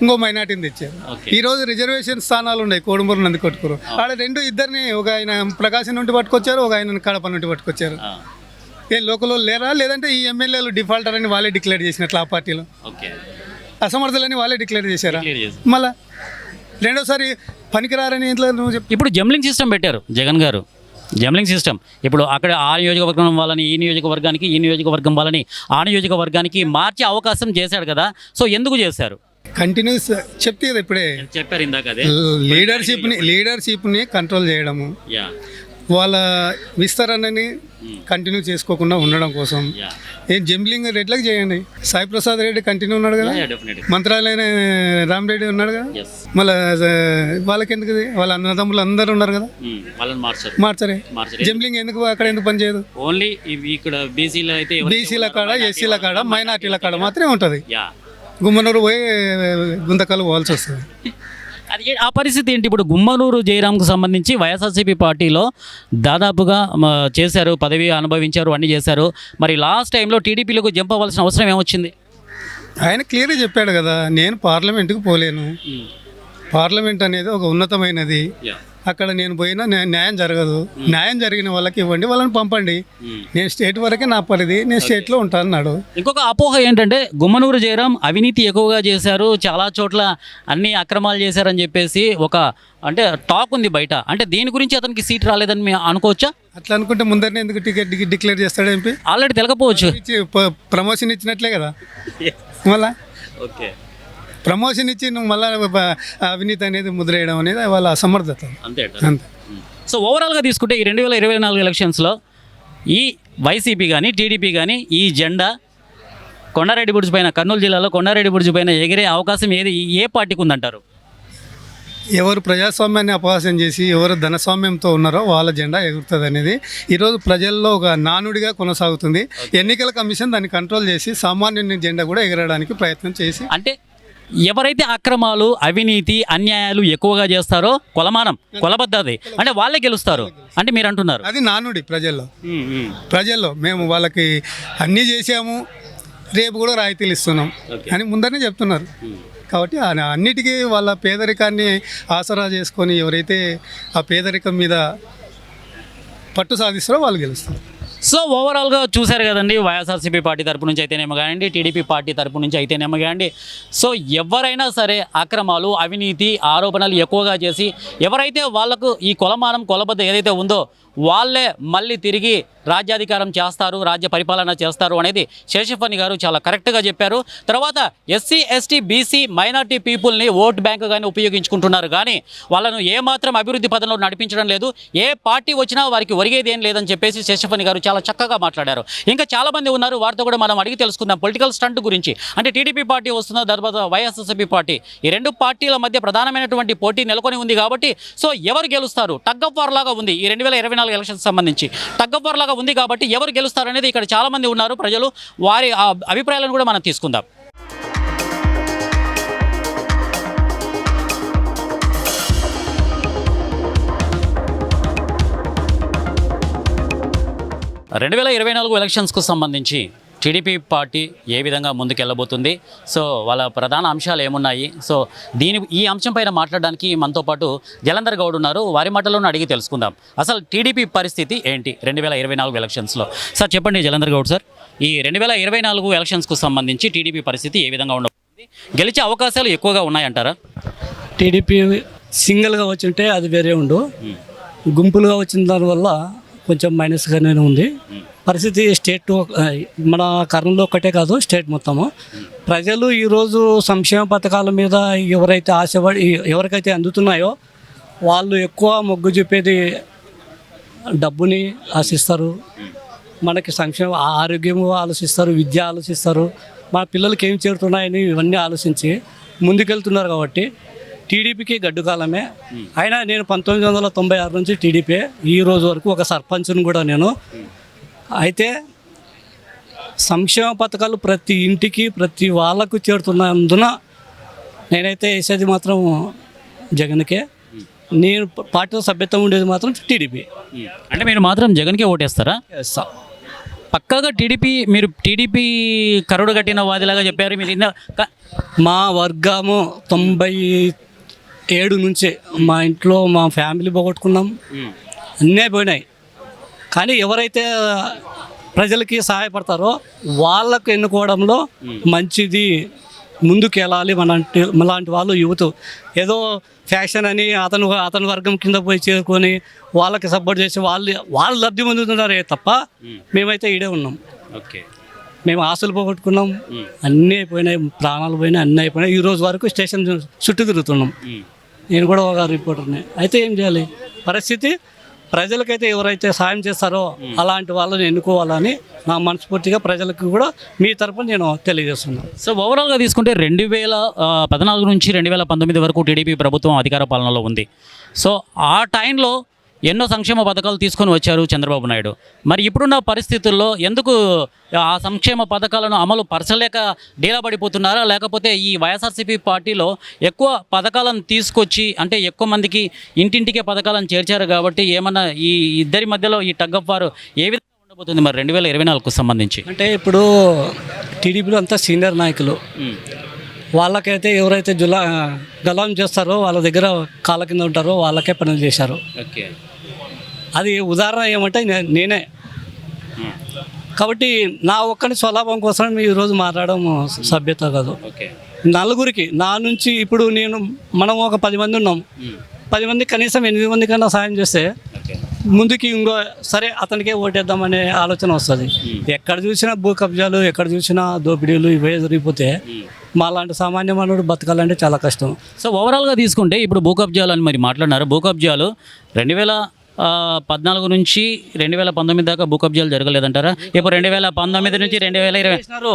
ఇంకో మైనార్టీని తెచ్చారు. ఈరోజు రిజర్వేషన్ స్థానాలు ఉన్నాయి కోడుమూరు, నందికొట్కూరు. ఆడ ఇద్దరిని, ఒక ఆయన ప్రకాశం నుండి పట్టుకొచ్చారు, ఒక ఆయన కడప నుండి పట్టుకొచ్చారు. ఏ లోకల్లో లేరా? లేదంటే ఈ ఎమ్మెల్యేలు డిఫాల్టర్ అని వాళ్ళే డిక్లేర్ చేసినట్లు ఆ పార్టీలో అసమర్థులని వాళ్ళే డిక్లేర్ చేశారా? మళ్ళా రెండోసారి పనికిరారని ఇంట్లో నువ్వు చెప్పు. ఇప్పుడు జంబ్లింగ్ సిస్టమ్ పెట్టారు జగన్ గారు, జంబ్లింగ్ సిస్టమ్. ఇప్పుడు అక్కడ ఆ నియోజకవర్గం వాళ్ళని ఈ నియోజకవర్గానికి, ఈ నియోజకవర్గం వాళ్ళని ఆ నియోజకవర్గానికి మార్చే అవకాశం చేశాడు కదా. సో ఎందుకు చేశారు? కంటిన్యూస్ చెప్తే కదా ఇప్పుడే చెప్పారు ఇందాక, అదే లీడర్షిప్ని కంట్రోల్ చేయడము. వాళ్ళ విస్తరణని కంటిన్యూ చేసుకోకుండా ఉండడం కోసం ఏం జంబ్లింగ్ రెడ్లకు చేయండి. సాయి ప్రసాద్ రెడ్డి కంటిన్యూ ఉన్నాడు కదా, మంత్రాలైన రామరెడ్డి ఉన్నాడు కదా, మళ్ళీ వాళ్ళకి ఎందుకు ఇది? వాళ్ళ అన్నదమ్ములు అందరూ ఉన్నారు కదా, మార్చరే. జంబ్లింగ్ ఎందుకు అక్కడ ఎందుకు పనిచేయదు? ఓన్లీ ఇక్కడ బీసీలో అయితే బీసీల కాడ, ఎస్సీల కాడ, మైనార్టీల కాడ మాత్రమే ఉంటుంది. గుమ్మనూరు పోయి గుంతకాలు పోవాల్సి వస్తుంది. అది ఆ పరిస్థితి ఏంటి? ఇప్పుడు గుమ్మనూరు జయరాంకు సంబంధించి వైఎస్ఆర్సీపీ పార్టీలో దాదాపుగా చేశారు, పదవి అనుభవించారు, అన్నీ చేశారు. మరి లాస్ట్ టైంలో టీడీపీలకు జంప్ అవ్వాల్సిన అవసరం ఏమొచ్చింది? ఆయన క్లియర్గా చెప్పాడు కదా, నేను పార్లమెంటుకు పోలేను, పార్లమెంట్ అనేది ఒక ఉన్నతమైనది, అక్కడ నేను పోయినా న్యాయం జరగదు, న్యాయం జరిగిన వాళ్ళకి ఇవ్వండి, వాళ్ళని పంపండి, నేను స్టేట్ వరకే నా పరిధి, నేను స్టేట్లో ఉంటాను అన్నాడు. ఇంకొక అపోహ ఏంటంటే గుమ్మనూరు జయరాం అవినీతి ఎక్కువగా చేశారు, చాలా చోట్ల అన్ని అక్రమాలు చేశారని చెప్పేసి ఒక అంటే టాక్ ఉంది బయట. అంటే దీని గురించి అతనికి సీట్ రాలేదని మేము అనుకోవచ్చా? అట్లా అనుకుంటే ముందరనే ఎందుకు టికెట్ డిక్లేర్ చేస్తాడు ఎంపీ? ఆల్రెడీ తెలకపోవచ్చు, ప్రమోషన్ ఇచ్చినట్లే కదా, మళ్ళా ఓకే ప్రమోషన్ ఇచ్చి నువ్వు మళ్ళీ అవినీతి అనేది ముద్రేయడం అనేది వాళ్ళ అసమర్థత. అంతే. సో ఓవరాల్గా తీసుకుంటే ఈ 2024 ఎలక్షన్స్లో ఈ వైసీపీ కానీ టీడీపీ కానీ ఈ జెండా కొండారెడ్డి బుర్జు పైన, కర్నూలు జిల్లాలో కొండారెడ్డి బుర్జు పైన ఎగిరే అవకాశం ఏ పార్టీకి ఉందంటారు? ఎవరు ప్రజాస్వామ్యాన్ని అపహాస్యం చేసి ఎవరు ధనస్వామ్యంతో ఉన్నారో వాళ్ళ జెండా ఎగురుతుంది అనేది ఈరోజు ప్రజల్లో ఒక నానుడిగా కొనసాగుతుంది. ఎన్నికల కమిషన్ దాన్ని కంట్రోల్ చేసి సామాన్యుని జెండా కూడా ఎగరడానికి ప్రయత్నం చేసి, అంటే ఎవరైతే అక్రమాలు, అవినీతి, అన్యాయాలు ఎక్కువగా చేస్తారో కొలబద్దది అంటే వాళ్ళే గెలుస్తారు అంటే మీరు అంటున్నారు. అది నానుడి ప్రజల్లో మేము వాళ్ళకి అన్నీ చేసాము, రేపు కూడా రాయితీలు ఇస్తున్నాం అని ముందరనే చెప్తున్నారు. కాబట్టి అన్నిటికీ వాళ్ళ పేదరికాన్ని ఆసరా చేసుకొని ఎవరైతే ఆ పేదరికం మీద పట్టు సాధిస్తారో వాళ్ళు గెలుస్తారు. సో ఓవరాల్గా చూశారు కదండి, వైఎస్ఆర్సీపీ పార్టీ తరపు నుంచి అయితేనేమో కానివ్వండి, టీడీపీ పార్టీ తరపు నుంచి అయితేనేమో కానివ్వండి, సో ఎవరైనా సరే అక్రమాలు, అవినీతి ఆరోపణలు ఎక్కువగా చేసి ఎవరైతే వాళ్లకు ఈ కొలబద్ద ఏదైతే ఉందో వాళ్ళే మళ్ళీ తిరిగి రాజ్యాధికారం చేస్తారు, రాజ్య పరిపాలన చేస్తారు అనేది శేషఫణి గారు చాలా కరెక్ట్గా చెప్పారు. తర్వాత ఎస్సీ, ఎస్టీ, బీసీ, మైనార్టీ పీపుల్ని ఓట్ బ్యాంకుగానే ఉపయోగించుకుంటున్నారు, కానీ వాళ్ళను ఏమాత్రం అభివృద్ధి పదంలో నడిపించడం లేదు. ఏ పార్టీ వచ్చినా వారికి ఒరిగేది ఏం లేదని చెప్పేసి శేషఫణి గారు చాలా చక్కగా మాట్లాడారు. ఇంకా చాలామంది ఉన్నారు, వారితో కూడా మనం అడిగి తెలుసుకుందాం పొలిటికల్ స్టంట్ గురించి. అంటే టీడీపీ పార్టీ వస్తున్న తర్వాత వైఎస్ఆర్సీపీ పార్టీ, ఈ రెండు పార్టీల మధ్య ప్రధానమైనటువంటి పోటీ నెలకొని ఉంది. కాబట్టి సో ఎవరు గెలుస్తారు? టగ్ ఆఫ్ వార్ లాగా ఉంది ఈ 2024 ఎలక్షన్స్ సంబంధించి. టగ్ ఆఫ్ వార్ లాగా ఉంది కాబట్టి ఎవరు గెలుస్తారు అనేది ఇక్కడ చాలా మంది ఉన్నారు ప్రజలు, వారి అభిప్రాయాలను కూడా మనం తీసుకుందాం. రెండు 2024 ఎలక్షన్స్కు సంబంధించి టీడీపీ పార్టీ ఏ విధంగా ముందుకెళ్ళబోతుంది, సో వాళ్ళ ప్రధాన అంశాలు ఏమున్నాయి, సో ఈ అంశం పైన మాట్లాడడానికి మనతో పాటు జలంధర్ గౌడ్ ఉన్నారు. వారి మాటలను అడిగి తెలుసుకుందాం అసలు టీడీపీ పరిస్థితి ఏంటి 2024 ఎలక్షన్స్లో. సార్ చెప్పండి జలంధర్ గౌడ్ సార్, ఈ 2024 ఎలక్షన్స్కు సంబంధించి టీడీపీ పరిస్థితి ఏ విధంగా ఉండబోతుంది? గెలిచే అవకాశాలు ఎక్కువగా ఉన్నాయంటారా? టీడీపీ సింగిల్గా వచ్చింటే అది వేరే ఉండు, గుంపులుగా వచ్చిన దానివల్ల కొంచెం మైనస్గానే ఉంది పరిస్థితి. స్టేట్ మన కర్నూలు ఒక్కటే కాదు, స్టేట్ మొత్తము ప్రజలు ఈరోజు సంక్షేమ పథకాల మీద ఎవరైతే ఆశపడి ఎవరికైతే అందుతున్నాయో వాళ్ళు ఎక్కువ మొగ్గు చూపేది డబ్బుని ఆశిస్తారు, మనకి సంక్షేమ ఆరోగ్యము ఆలోచిస్తారు, విద్య ఆలోచిస్తారు, మన పిల్లలకి ఏం చేరుతున్నాయని ఇవన్నీ ఆలోచించి ముందుకెళ్తున్నారు. కాబట్టి టీడీపీకి గడ్డు కాలమే. అయినా నేను 1996 నుంచి టీడీపీ, ఈ రోజు వరకు ఒక సర్పంచ్ను కూడా నేను. అయితే సంక్షేమ పథకాలు ప్రతి ఇంటికి ప్రతి వాళ్ళకు చేరుతున్నందున నేనైతే వేసేది మాత్రం జగన్కే. నేను పార్టీలో సభ్యత్వం ఉండేది మాత్రం టీడీపీ. అంటే మీరు మాత్రం జగన్కే ఓటేస్తారా? పక్కాగా మీరు టీడీపీ కరుడు కట్టిన వాదిలాగా చెప్పారు మీరు. మా వర్గము 97 నుంచి మా ఇంట్లో మా ఫ్యామిలీ పోగొట్టుకున్నాం, అన్నీ పోయినాయి. కానీ ఎవరైతే ప్రజలకి సహాయపడతారో వాళ్ళకు ఎన్నుకోవడంలో మంచిది, ముందుకు వెళ్ళాలి మనలాంటి వాళ్ళు. యువత ఏదో ఫ్యాషన్ అని అతని వర్గం కింద పోయి చేరుకొని వాళ్ళకి సపోర్ట్ చేసి వాళ్ళు లబ్ధి పొందుతున్నారే తప్ప మేమైతే ఈడే ఉన్నాం. ఓకే, మేము ఆశలు పోగొట్టుకున్నాం, అన్నీ అయిపోయినాయి, ప్రాణాలు పోయినాయి, అన్నీ అయిపోయినాయి. ఈ రోజు వరకు స్టేషన్ చుట్టూ తిరుగుతున్నాం. నేను కూడా ఒక రిపోర్టర్ని. అయితే ఏం చేయాలి? పరిస్థితి ప్రజలకైతే ఎవరైతే సాయం చేస్తారో అలాంటి వాళ్ళని ఎన్నుకోవాలని నా మనస్ఫూర్తిగా ప్రజలకు కూడా మీ తరపున నేను తెలియజేస్తున్నాను. సో ఓవరాల్గా తీసుకుంటే 2014 నుంచి 2019 వరకు టీడీపీ ప్రభుత్వం అధికార పాలనలో ఉంది. సో ఆ టైంలో ఎన్నో సంక్షేమ పథకాలు తీసుకొని వచ్చారు చంద్రబాబు నాయుడు. మరి ఇప్పుడున్న పరిస్థితుల్లో ఎందుకు ఆ సంక్షేమ పథకాలను అమలు పరచలేక డీలా పడిపోతున్నారా, లేకపోతే ఈ వైఎస్ఆర్సీపీ పార్టీలో ఎక్కువ పథకాలను తీసుకొచ్చి అంటే ఎక్కువ మందికి ఇంటింటికే పథకాలను చేర్చారు కాబట్టి ఏమన్నా ఈ ఇద్దరి మధ్యలో ఈ టగ్ ఆఫ్ వార్ ఏ విధంగా ఉండబోతుంది మరి 2024కు సంబంధించి? అంటే ఇప్పుడు టీడీపీలో అంతా సీనియర్ నాయకులు, వాళ్ళకైతే ఎవరైతే గలాం చేస్తారో వాళ్ళ దగ్గర కాళ్ళ కింద ఉంటారో వాళ్ళకే పనులు చేశారు. ఓకే, అది ఉదాహరణ ఏమంటే నేనే. కాబట్టి నా ఒక్కని స్వలాభం కోసం ఈరోజు మాట్లాడడం సభ్యత కాదు. ఓకే, నలుగురికి నా నుంచి ఇప్పుడు మనం ఒక 10 మంది ఉన్నాం, 10 మంది కనీసం 8 మంది కన్నా సాయం చేస్తే ముందుకి ఇంకో సరే అతనికే ఓటేద్దామనే ఆలోచన వస్తుంది. ఎక్కడ చూసినా భూ కబ్జాలు, ఎక్కడ చూసినా దోపిడీలు ఇవే జరిగిపోతే మాలాంటి సామాన్య మానవుడు బతకాలంటే చాలా కష్టం. సో ఓవరాల్గా తీసుకుంటే ఇప్పుడు భూ కబ్జాలు అని మరి మాట్లాడినారు. భూ కబ్జాలు 2014 నుంచి 2019 దాకా భూ కబ్జాలు జరగలేదంటారా? ఇప్పుడు 2019 నుంచి 2020 చేసినారు,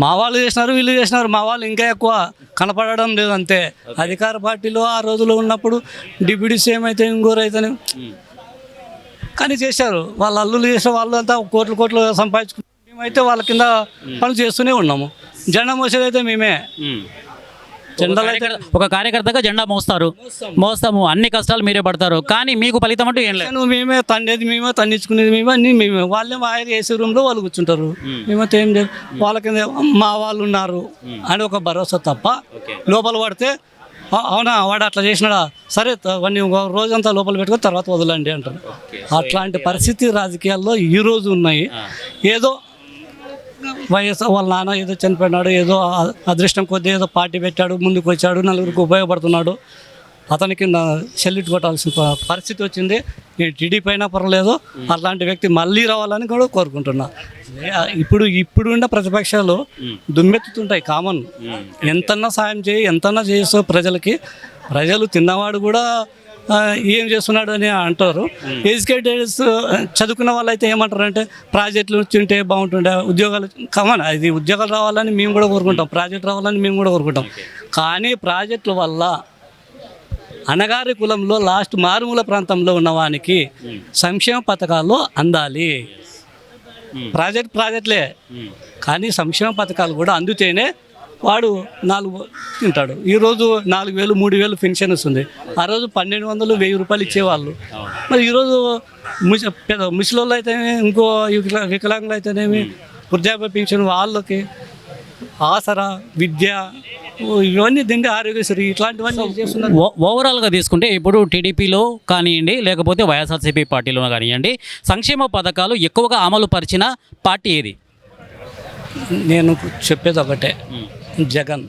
మా వాళ్ళు చేసినారు, వీళ్ళు చేసినారు, మా వాళ్ళు ఇంకా ఎక్కువ కనపడడం లేదు అంతే. అధికార పార్టీలో ఆ రోజులో ఉన్నప్పుడు డిప్యూటీ సీఎం అయితే ఇంకోరైతేనే కానీ చేశారు. వాళ్ళ అల్లులు చేసిన వాళ్ళు అంతా కోట్లు సంపాదించుకున్నారు. మేమైతే వాళ్ళ కింద పనులు చేస్తూనే ఉన్నాము. జెండా మోసేది అయితే మేమే. జెండాలు అయితే ఒక కార్యకర్తగా జెండా మోస్తాము, అన్ని కష్టాలు మీరే పడతారు, కానీ మీకు ఫలితం అంటూ ఏం లేదు. మేమే తండేది మేమే, తండించుకునేది మేమే, అన్ని మేమే. వాళ్ళే మా ఏసీ రూమ్లో వాళ్ళు కూర్చుంటారు, మేమైతే ఏం లేదు. వాళ్ళ కింద మా వాళ్ళు ఉన్నారు అని ఒక భరోసా తప్ప లోపల పడితే అవునా వాడు అట్లా చేసినాడా సరే వాడిని రోజంతా లోపల పెట్టుకొని తర్వాత వదలండి అంటారు. అట్లాంటి పరిస్థితి రాజకీయాల్లో ఈరోజు ఉన్నాయి. ఏదో వైఎస్ వాళ్ళ నాన్న ఏదో చనిపోయినాడు, ఏదో అదృష్టం కొద్దీ ఏదో పార్టీ పెట్టాడు, ముందుకు వచ్చాడు, నలుగురికి ఉపయోగపడుతున్నాడు, అతనికి సెల్యూట్ కొట్టాల్సిన పరిస్థితి వచ్చింది. ఈ టీడీపీ అయినా పర్వాలేదు, అలాంటి వ్యక్తి మళ్ళీ రావాలని కూడా కోరుకుంటున్నా. ఇప్పుడున్న ప్రతిపక్షాలు దుమ్మెత్తుతుంటాయి కామన్. ఎంతన్నా సాయం చేయి, ఎంతన్నా చేస్తూ ప్రజలు తిన్నవాడు కూడా ఏం చేస్తున్నాడు అని అంటారు. ఎడ్యుకేటెడ్స్ చదువుకున్న వాళ్ళు అయితే ఏమంటారంటే ప్రాజెక్టులు వచ్చింటే బాగుంటుండే, ఉద్యోగాలు కామన్, అది ఉద్యోగాలు రావాలని మేము కూడా కోరుకుంటాం, ప్రాజెక్ట్ రావాలని మేము కూడా కోరుకుంటాం. కానీ ప్రాజెక్టుల వల్ల అణగారి కులంలో లాస్ట్ మారుమూల ప్రాంతంలో ఉన్నవానికి సంక్షేమ పథకాలు అందాలి. ప్రాజెక్టులే కానీ సంక్షేమ పథకాలు కూడా అందుతేనే వాడు 4 తింటాడు. ఈరోజు 4,000 3,000 పెన్షన్ వస్తుంది. ఆ రోజు 1,200 1,000 రూపాయలు ఇచ్చేవాళ్ళు. మరి ఈరోజు ముసలోళ్ళు అయితేనే, ఇంకో వికలాంగులు అయితేనేమి వృద్ధాప్య పెన్షన్, వాళ్ళకి ఆసరా, విద్య, ఇవన్నీ దిండి, ఆరోగ్యశ్రీ, ఇట్లాంటివన్నీ చేస్తున్నారు. ఓవరాల్గా తీసుకుంటే ఇప్పుడు టీడీపీలో కానివ్వండి, లేకపోతే వైఎస్ఆర్సీపీ పార్టీలో కానివ్వండి, సంక్షేమ పథకాలు ఎక్కువగా అమలు పరిచిన పార్టీ ఏది? నేను చెప్పేది ఒకటే, జగన్.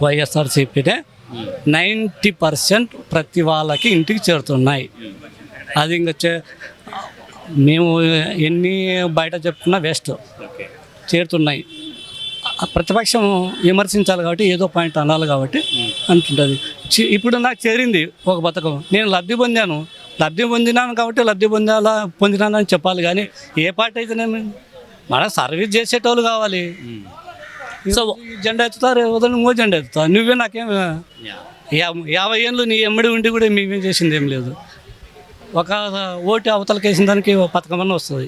వైఎస్ఆర్సీపీనే 90% ప్రతి వాళ్ళకి ఇంటికి చేరుతున్నాయి. అది ఇంకా మేము ఎన్ని బయట చెప్పుకున్నా వేస్ట్, చేరుతున్నాయి. ప్రతిపక్షం విమర్శించాలి కాబట్టి ఏదో పాయింట్ అనాలి కాబట్టి అంటుంటుంది. ఇప్పుడు నాకు చేరింది ఒక పథకం, నేను లబ్ధి పొందినాను కాబట్టి లబ్ధి పొందినానని చెప్పాలి. కానీ ఏ పార్టీ అయితేనేమి మన సర్వీస్ చేసేటోళ్ళు కావాలి. సో జెండా ఎత్తుతారు, వదిలి ఇంకో జెండా ఎత్తుతారు. నువ్వే నాకేం 50 ఏళ్ళు నీ ఎమ్మడి ఉండి కూడా మేమేం చేసింది ఏం లేదు. ఒక ఓటు అవతలకి వేసిన దానికి పథకం అన్న వస్తుంది.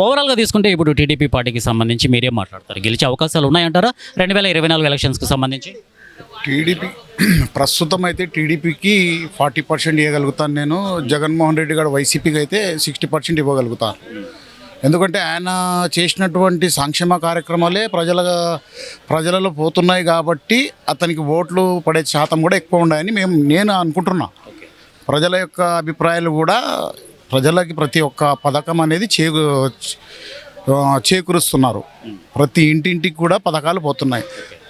ఓవరాల్గా తీసుకుంటే ఇప్పుడు టీడీపీ పార్టీకి సంబంధించి మీరేం మాట్లాడతారు? గెలిచే అవకాశాలు ఉన్నాయంటారా 2024 ఎలక్షన్స్కి సంబంధించి? టీడీపీ ప్రస్తుతం అయితే టీడీపీకి 40% ఇవ్వగలుగుతాను నేను. జగన్మోహన్ రెడ్డి గారు వైసీపీకి అయితే 60% ఇవ్వగలుగుతాను. ఎందుకంటే ఆయన చేసినటువంటి సంక్షేమ కార్యక్రమాలే ప్రజలలో పోతున్నాయి కాబట్టి అతనికి ఓట్లు పడే శాతం కూడా ఎక్కువ ఉన్నాయని నేను అనుకుంటున్నా. ప్రజల యొక్క అభిప్రాయాలు కూడా ప్రజలకి ప్రతి ఒక్క పథకం అనేది చేకూరుస్తున్నారు. ప్రతి ఇంటింటికి కూడా పథకాలు పోతున్నాయి.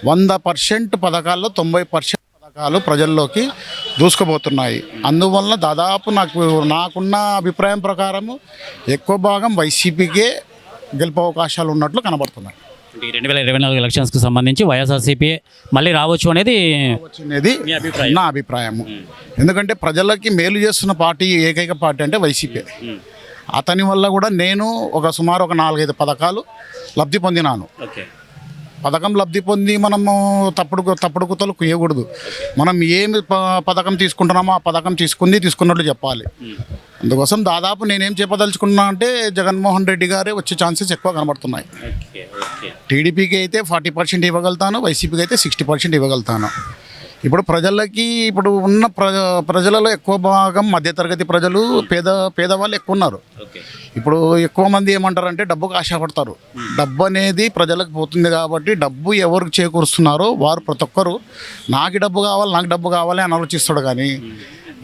100% పథకాల్లో 90% పథకాలు ప్రజల్లోకి దూసుకుపోతున్నాయి. అందువలన దాదాపు నాకున్న అభిప్రాయం ప్రకారం ఎక్కువ భాగం వైసీపీకే గెలుపు అవకాశాలు ఉన్నట్లు కనబడుతున్నాయి. ఈ 2024 ఎలక్షన్స్కి సంబంధించి వైఎస్ఆర్సీపీ మళ్ళీ రావచ్చు అనేది వచ్చినది మీ అభిప్రాయం? నా అభిప్రాయము. ఎందుకంటే ప్రజలకి మేలు చేస్తున్న పార్టీ ఏకైక పార్టీ అంటే వైసీపీ. అతని వల్ల కూడా నేను సుమారు 4-5 పథకాలు లబ్ధి పొందినాను. ఓకే. పథకం లబ్ధి పొంది మనము తప్పుడు కుతలు కుయ్యకూడదు. మనం ఏమి పథకం తీసుకుంటున్నామో ఆ పథకం తీసుకున్నట్లు చెప్పాలి. అందుకోసం దాదాపు నేనేం చెప్పదలుచుకున్నా అంటే జగన్మోహన్ రెడ్డి గారే వచ్చే ఛాన్సెస్ ఎక్కువ కనబడుతున్నాయి. టీడీపీకి అయితే 40% ఇవ్వగలుగుతాను, వైసీపీకి అయితే 60% ఇవ్వగలుగుతాను. ఇప్పుడు ప్రజలకి ఇప్పుడు ఉన్న ప్రజలలో ఎక్కువ భాగం మధ్యతరగతి ప్రజలు, పేదవాళ్ళు ఎక్కువ ఉన్నారు. ఇప్పుడు ఎక్కువ మంది ఏమంటారంటే డబ్బుకు ఆశపడతారు. డబ్బు అనేది ప్రజలకు పోతుంది కాబట్టి డబ్బు ఎవరికి చేకూరుస్తున్నారో వారు ప్రతి ఒక్కరు నాకు డబ్బు కావాలి అని ఆలోచిస్తాడు. కానీ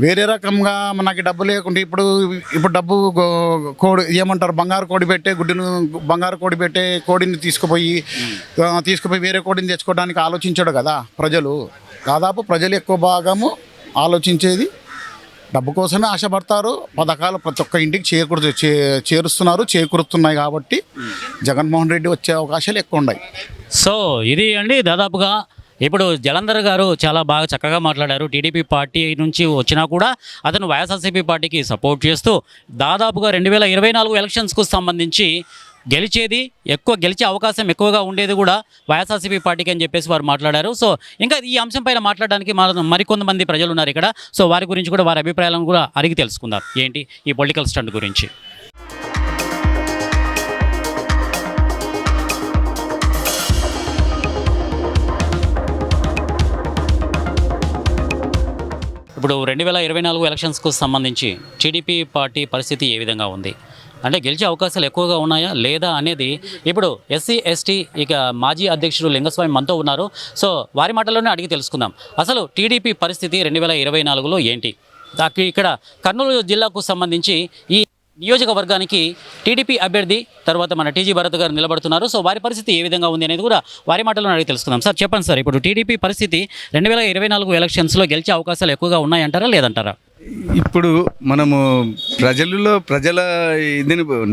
వేరే రకంగా నాకు డబ్బు లేకుంటే ఇప్పుడు డబ్బు కోడి ఏమంటారు, బంగారు కోడి పెట్టే కోడిని తీసుకుపోయి వేరే కోడిని తెచ్చుకోవడానికి ఆలోచించాడు కదా ప్రజలు. దాదాపు ప్రజలు ఎక్కువ భాగము ఆలోచించేది డబ్బు కోసమే ఆశపడతారు. పథకాలు ప్రతి ఒక్క ఇంటికి చేకూరుతున్నాయి కాబట్టి జగన్మోహన్ రెడ్డి వచ్చే అవకాశాలు ఎక్కువ ఉన్నాయి. సో ఇది అండి దాదాపుగా ఇప్పుడు జలంధర్ గారు చాలా బాగా చక్కగా మాట్లాడారు. టీడీపీ పార్టీ నుంచి వచ్చినా కూడా అతను వైఎస్ఆర్సీపీ పార్టీకి సపోర్ట్ చేస్తూ దాదాపుగా 2024 ఎలక్షన్స్కు సంబంధించి గెలిచే అవకాశం ఎక్కువగా ఉండేది కూడా వైఎస్ఆర్సీపీ పార్టీకి అని చెప్పేసి వారు మాట్లాడారు. సో ఇంకా ఈ అంశం పైన మాట్లాడడానికి మరికొంతమంది ప్రజలు ఉన్నారు ఇక్కడ. సో వారి గురించి కూడా వారి అభిప్రాయాలను కూడా అడిగి తెలుసుకుందాం ఏంటి ఈ పొలిటికల్ స్టంట్ గురించి. ఇప్పుడు 2024 ఎలక్షన్స్కు సంబంధించి టీడీపీ పార్టీ పరిస్థితి ఏ విధంగా ఉంది అంటే గెలిచే అవకాశాలు ఎక్కువగా ఉన్నాయా లేదా అనేది ఇప్పుడు ఎస్సీ ఎస్టీ ఇక మాజీ అధ్యక్షుడు లింగస్వామి మనతో ఉన్నారు. సో వారి మాటల్లోనే అడిగి తెలుసుకుందాం అసలు టీడీపీ పరిస్థితి 2024లో ఏంటి. ఇక్కడ కర్నూలు జిల్లాకు సంబంధించి ఈ నియోజకవర్గానికి టీడీపీ అభ్యర్థి తర్వాత మన టీజీ భరత్ గారు నిలబడుతున్నారు. సో వారి పరిస్థితి ఏ విధంగా ఉంది అనేది కూడా వారి మాటల్లో అడిగి తెలుసుకుందాం. సార్ చెప్పండి సార్, ఇప్పుడు టీడీపీ పరిస్థితి 2024 ఎలక్షన్స్లో గెలిచే అవకాశాలు ఎక్కువగా ఉన్నాయంటారా లేదంటారా? ఇప్పుడు మనము ప్రజల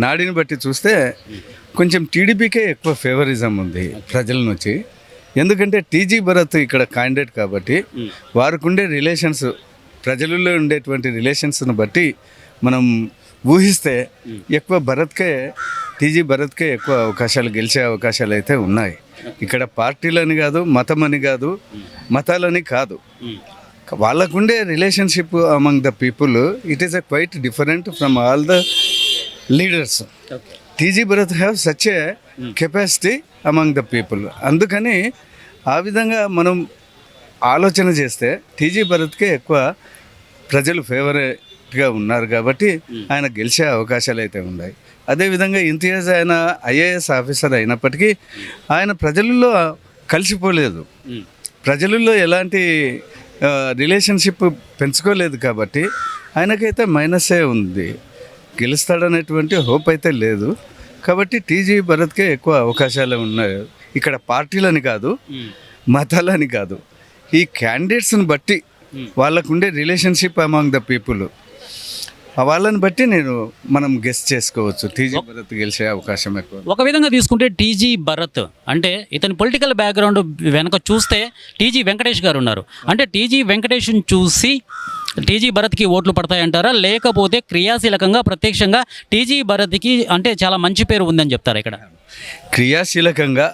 నాడిని బట్టి చూస్తే కొంచెం టీడీపీకే ఎక్కువ ఫేవరిజం ఉంది ప్రజల నుంచి. ఎందుకంటే టీజీ భరత్ ఇక్కడ క్యాండిడేట్ కాబట్టి వారికి ఉండే రిలేషన్స్, ప్రజలలో ఉండేటువంటి రిలేషన్స్ని బట్టి మనం ఊహిస్తే ఎక్కువ టీజీ భరత్కే ఎక్కువ అవకాశాలు, గెలిచే అవకాశాలు అయితే ఉన్నాయి. ఇక్కడ పార్టీలని కాదు, మతాలని కాదు, వాళ్ళకుండే relationship among the people it is quite different from all the leaders. TG Bharath have such a capacity among the people. అందుకని ఆ విధంగా మనం ఆలోచన చేస్తే టీజీ భరత్కే ఎక్కువ ప్రజలు ఫేవరెట్గా ఉన్నారు కాబట్టి ఆయన గెలిచే అవకాశాలు అయితే ఉన్నాయి. అదేవిధంగా ఇంతియాజ్ ఆయన ఐఏఎస్ ఆఫీసర్ అయినప్పటికీ ఆయన ప్రజలలో కలిసిపోలేదు, ప్రజలలో ఎలాంటి రిలేషన్షిప్ పెంచుకోలేదు కాబట్టి ఆయనకైతే మైనసే ఉంది, గెలుస్తాడనేటువంటి హోప్ అయితే లేదు. కాబట్టి టీజీ భరత్కే ఎక్కువ అవకాశాలు ఉన్నాయి. ఇక్కడ పార్టీలని కాదు, మతాలని కాదు, ఈ క్యాండిడేట్స్ని బట్టి వాళ్ళకుండే రిలేషన్షిప్ అమాంగ్ ద పీపుల్, వాళ్ళని బట్టి మనం గెస్ట్ చేసుకోవచ్చు టీజీ భరత్ గెలిచే అవకాశం ఎక్కువ. ఒక విధంగా తీసుకుంటే టీజీ భరత్ అంటే ఇతని పొలిటికల్ బ్యాక్గ్రౌండ్ వెనక చూస్తే టీజీ వెంకటేష్ గారు ఉన్నారు. అంటే టీజీ వెంకటేష్ని చూసి టీజీ భరత్కి ఓట్లు పడతాయంటారా లేకపోతే క్రియాశీలకంగా ప్రత్యక్షంగా టీజీ భరత్కి అంటే చాలా మంచి పేరు ఉందని చెప్తారా? ఇక్కడ క్రియాశీలకంగా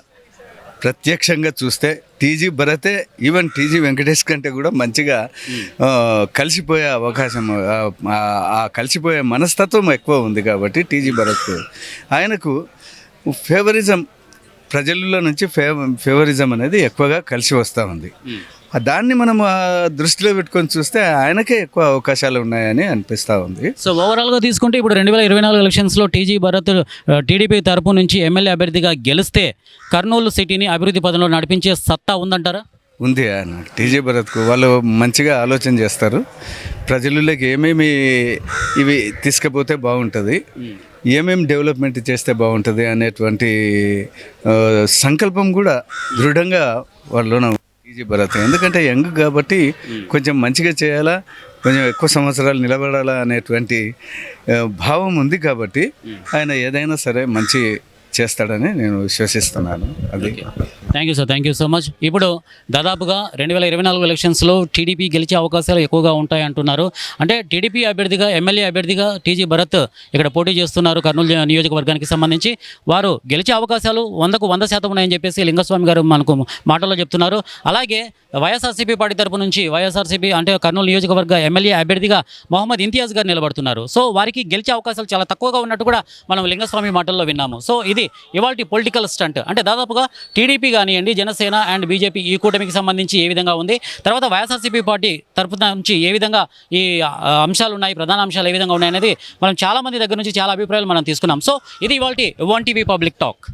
ప్రత్యక్షంగా చూస్తే టీజీ భరతే ఈవెన్ టీజీ వెంకటేష్ కంటే కూడా మంచిగా కలిసిపోయే అవకాశం, ఆ కలిసిపోయే మనస్తత్వం ఎక్కువ ఉంది కాబట్టి టీజీ భరత్ ఆయనకు ఫేవరిజం, ప్రజలలో నుంచి ఫేవరిజం అనేది ఎక్కువగా కలిసి వస్తూ ఉంది. దాన్ని మనం దృష్టిలో పెట్టుకొని చూస్తే ఆయనకే ఎక్కువ అవకాశాలు ఉన్నాయని అనిపిస్తూ ఉంది. సో ఓవరాల్గా తీసుకుంటే ఇప్పుడు 2024 ఎలక్షన్స్లో టీజీ భరత్ టీడీపీ తరపు నుంచి ఎమ్మెల్యే అభ్యర్థిగా గెలిస్తే కర్నూలు సిటీని అభివృద్ధి పదంలో నడిపించే సత్తా ఉందంటారా? ఉంది. ఆయన టీజీ భరత్కు వాళ్ళు మంచిగా ఆలోచన చేస్తారు. ప్రజలలోకి ఏమేమి ఇవి తీసుకుపోతే బాగుంటుంది, ఏమేమి డెవలప్మెంట్ చేస్తే బాగుంటుంది అనేటువంటి సంకల్పం కూడా దృఢంగా వాళ్ళలో టీజీ భరత్. ఎందుకంటే యంగ్ కాబట్టి కొంచెం మంచిగా చేయాలా, కొంచెం ఎక్కువ సంవత్సరాలు నిలబడాలా అనేటువంటి భావం ఉంది కాబట్టి ఆయన ఏదైనా సరే మంచి చేస్తాడని నేను విశ్వసిస్తున్నాను. అది థ్యాంక్ యూ సో మచ్. ఇప్పుడు దాదాపుగా 2024 ఎలక్షన్స్లో టీడీపీ గెలిచే అవకాశాలు ఎక్కువగా ఉంటాయి అంటున్నారు. అంటే టీడీపీ అభ్యర్థిగా ఎమ్మెల్యే అభ్యర్థిగా టీజీ భరత్ ఇక్కడ పోటీ చేస్తున్నారు కర్నూలు నియోజకవర్గానికి సంబంధించి. వారు గెలిచే అవకాశాలు 100కు 100% ఉన్నాయని చెప్పేసి లింగస్వామి గారు మనకు మాటల్లో చెప్తున్నారు. అలాగే వైఎస్ఆర్సీపీ పార్టీ తరపు నుంచి వైఎస్ఆర్సీపీ అంటే కర్నూలు నియోజకవర్గ ఎమ్మెల్యే అభ్యర్థిగా మొహమ్మద్ ఇంతియాజ్ గారు నిలబడుతున్నారు. సో వారికి గెలిచే అవకాశాలు చాలా తక్కువగా ఉన్నట్టు కూడా మనం లింగస్వామి మాటల్లో విన్నాము. సో ఇది ఇవాల్టి పొలిటికల్ స్టంట్. అంటే దాదాపుగా టీడీపీ కానివ్వండి, జనసేన అండ్ బీజేపీ ఈ కూటమికి సంబంధించి ఏ విధంగా ఉంది, తర్వాత వైఎస్ఆర్సీపీ పార్టీ తరపున నుంచి ఏ విధంగా ఈ అంశాలు ఉన్నాయి, ప్రధాన అంశాలు ఏ విధంగా ఉన్నాయి అనేది మనం చాలా మంది దగ్గర నుంచి చాలా అభిప్రాయాలు మనం తీసుకున్నాం. సో ఇది ఇవాల్టి 1TV పబ్లిక్ టాక్.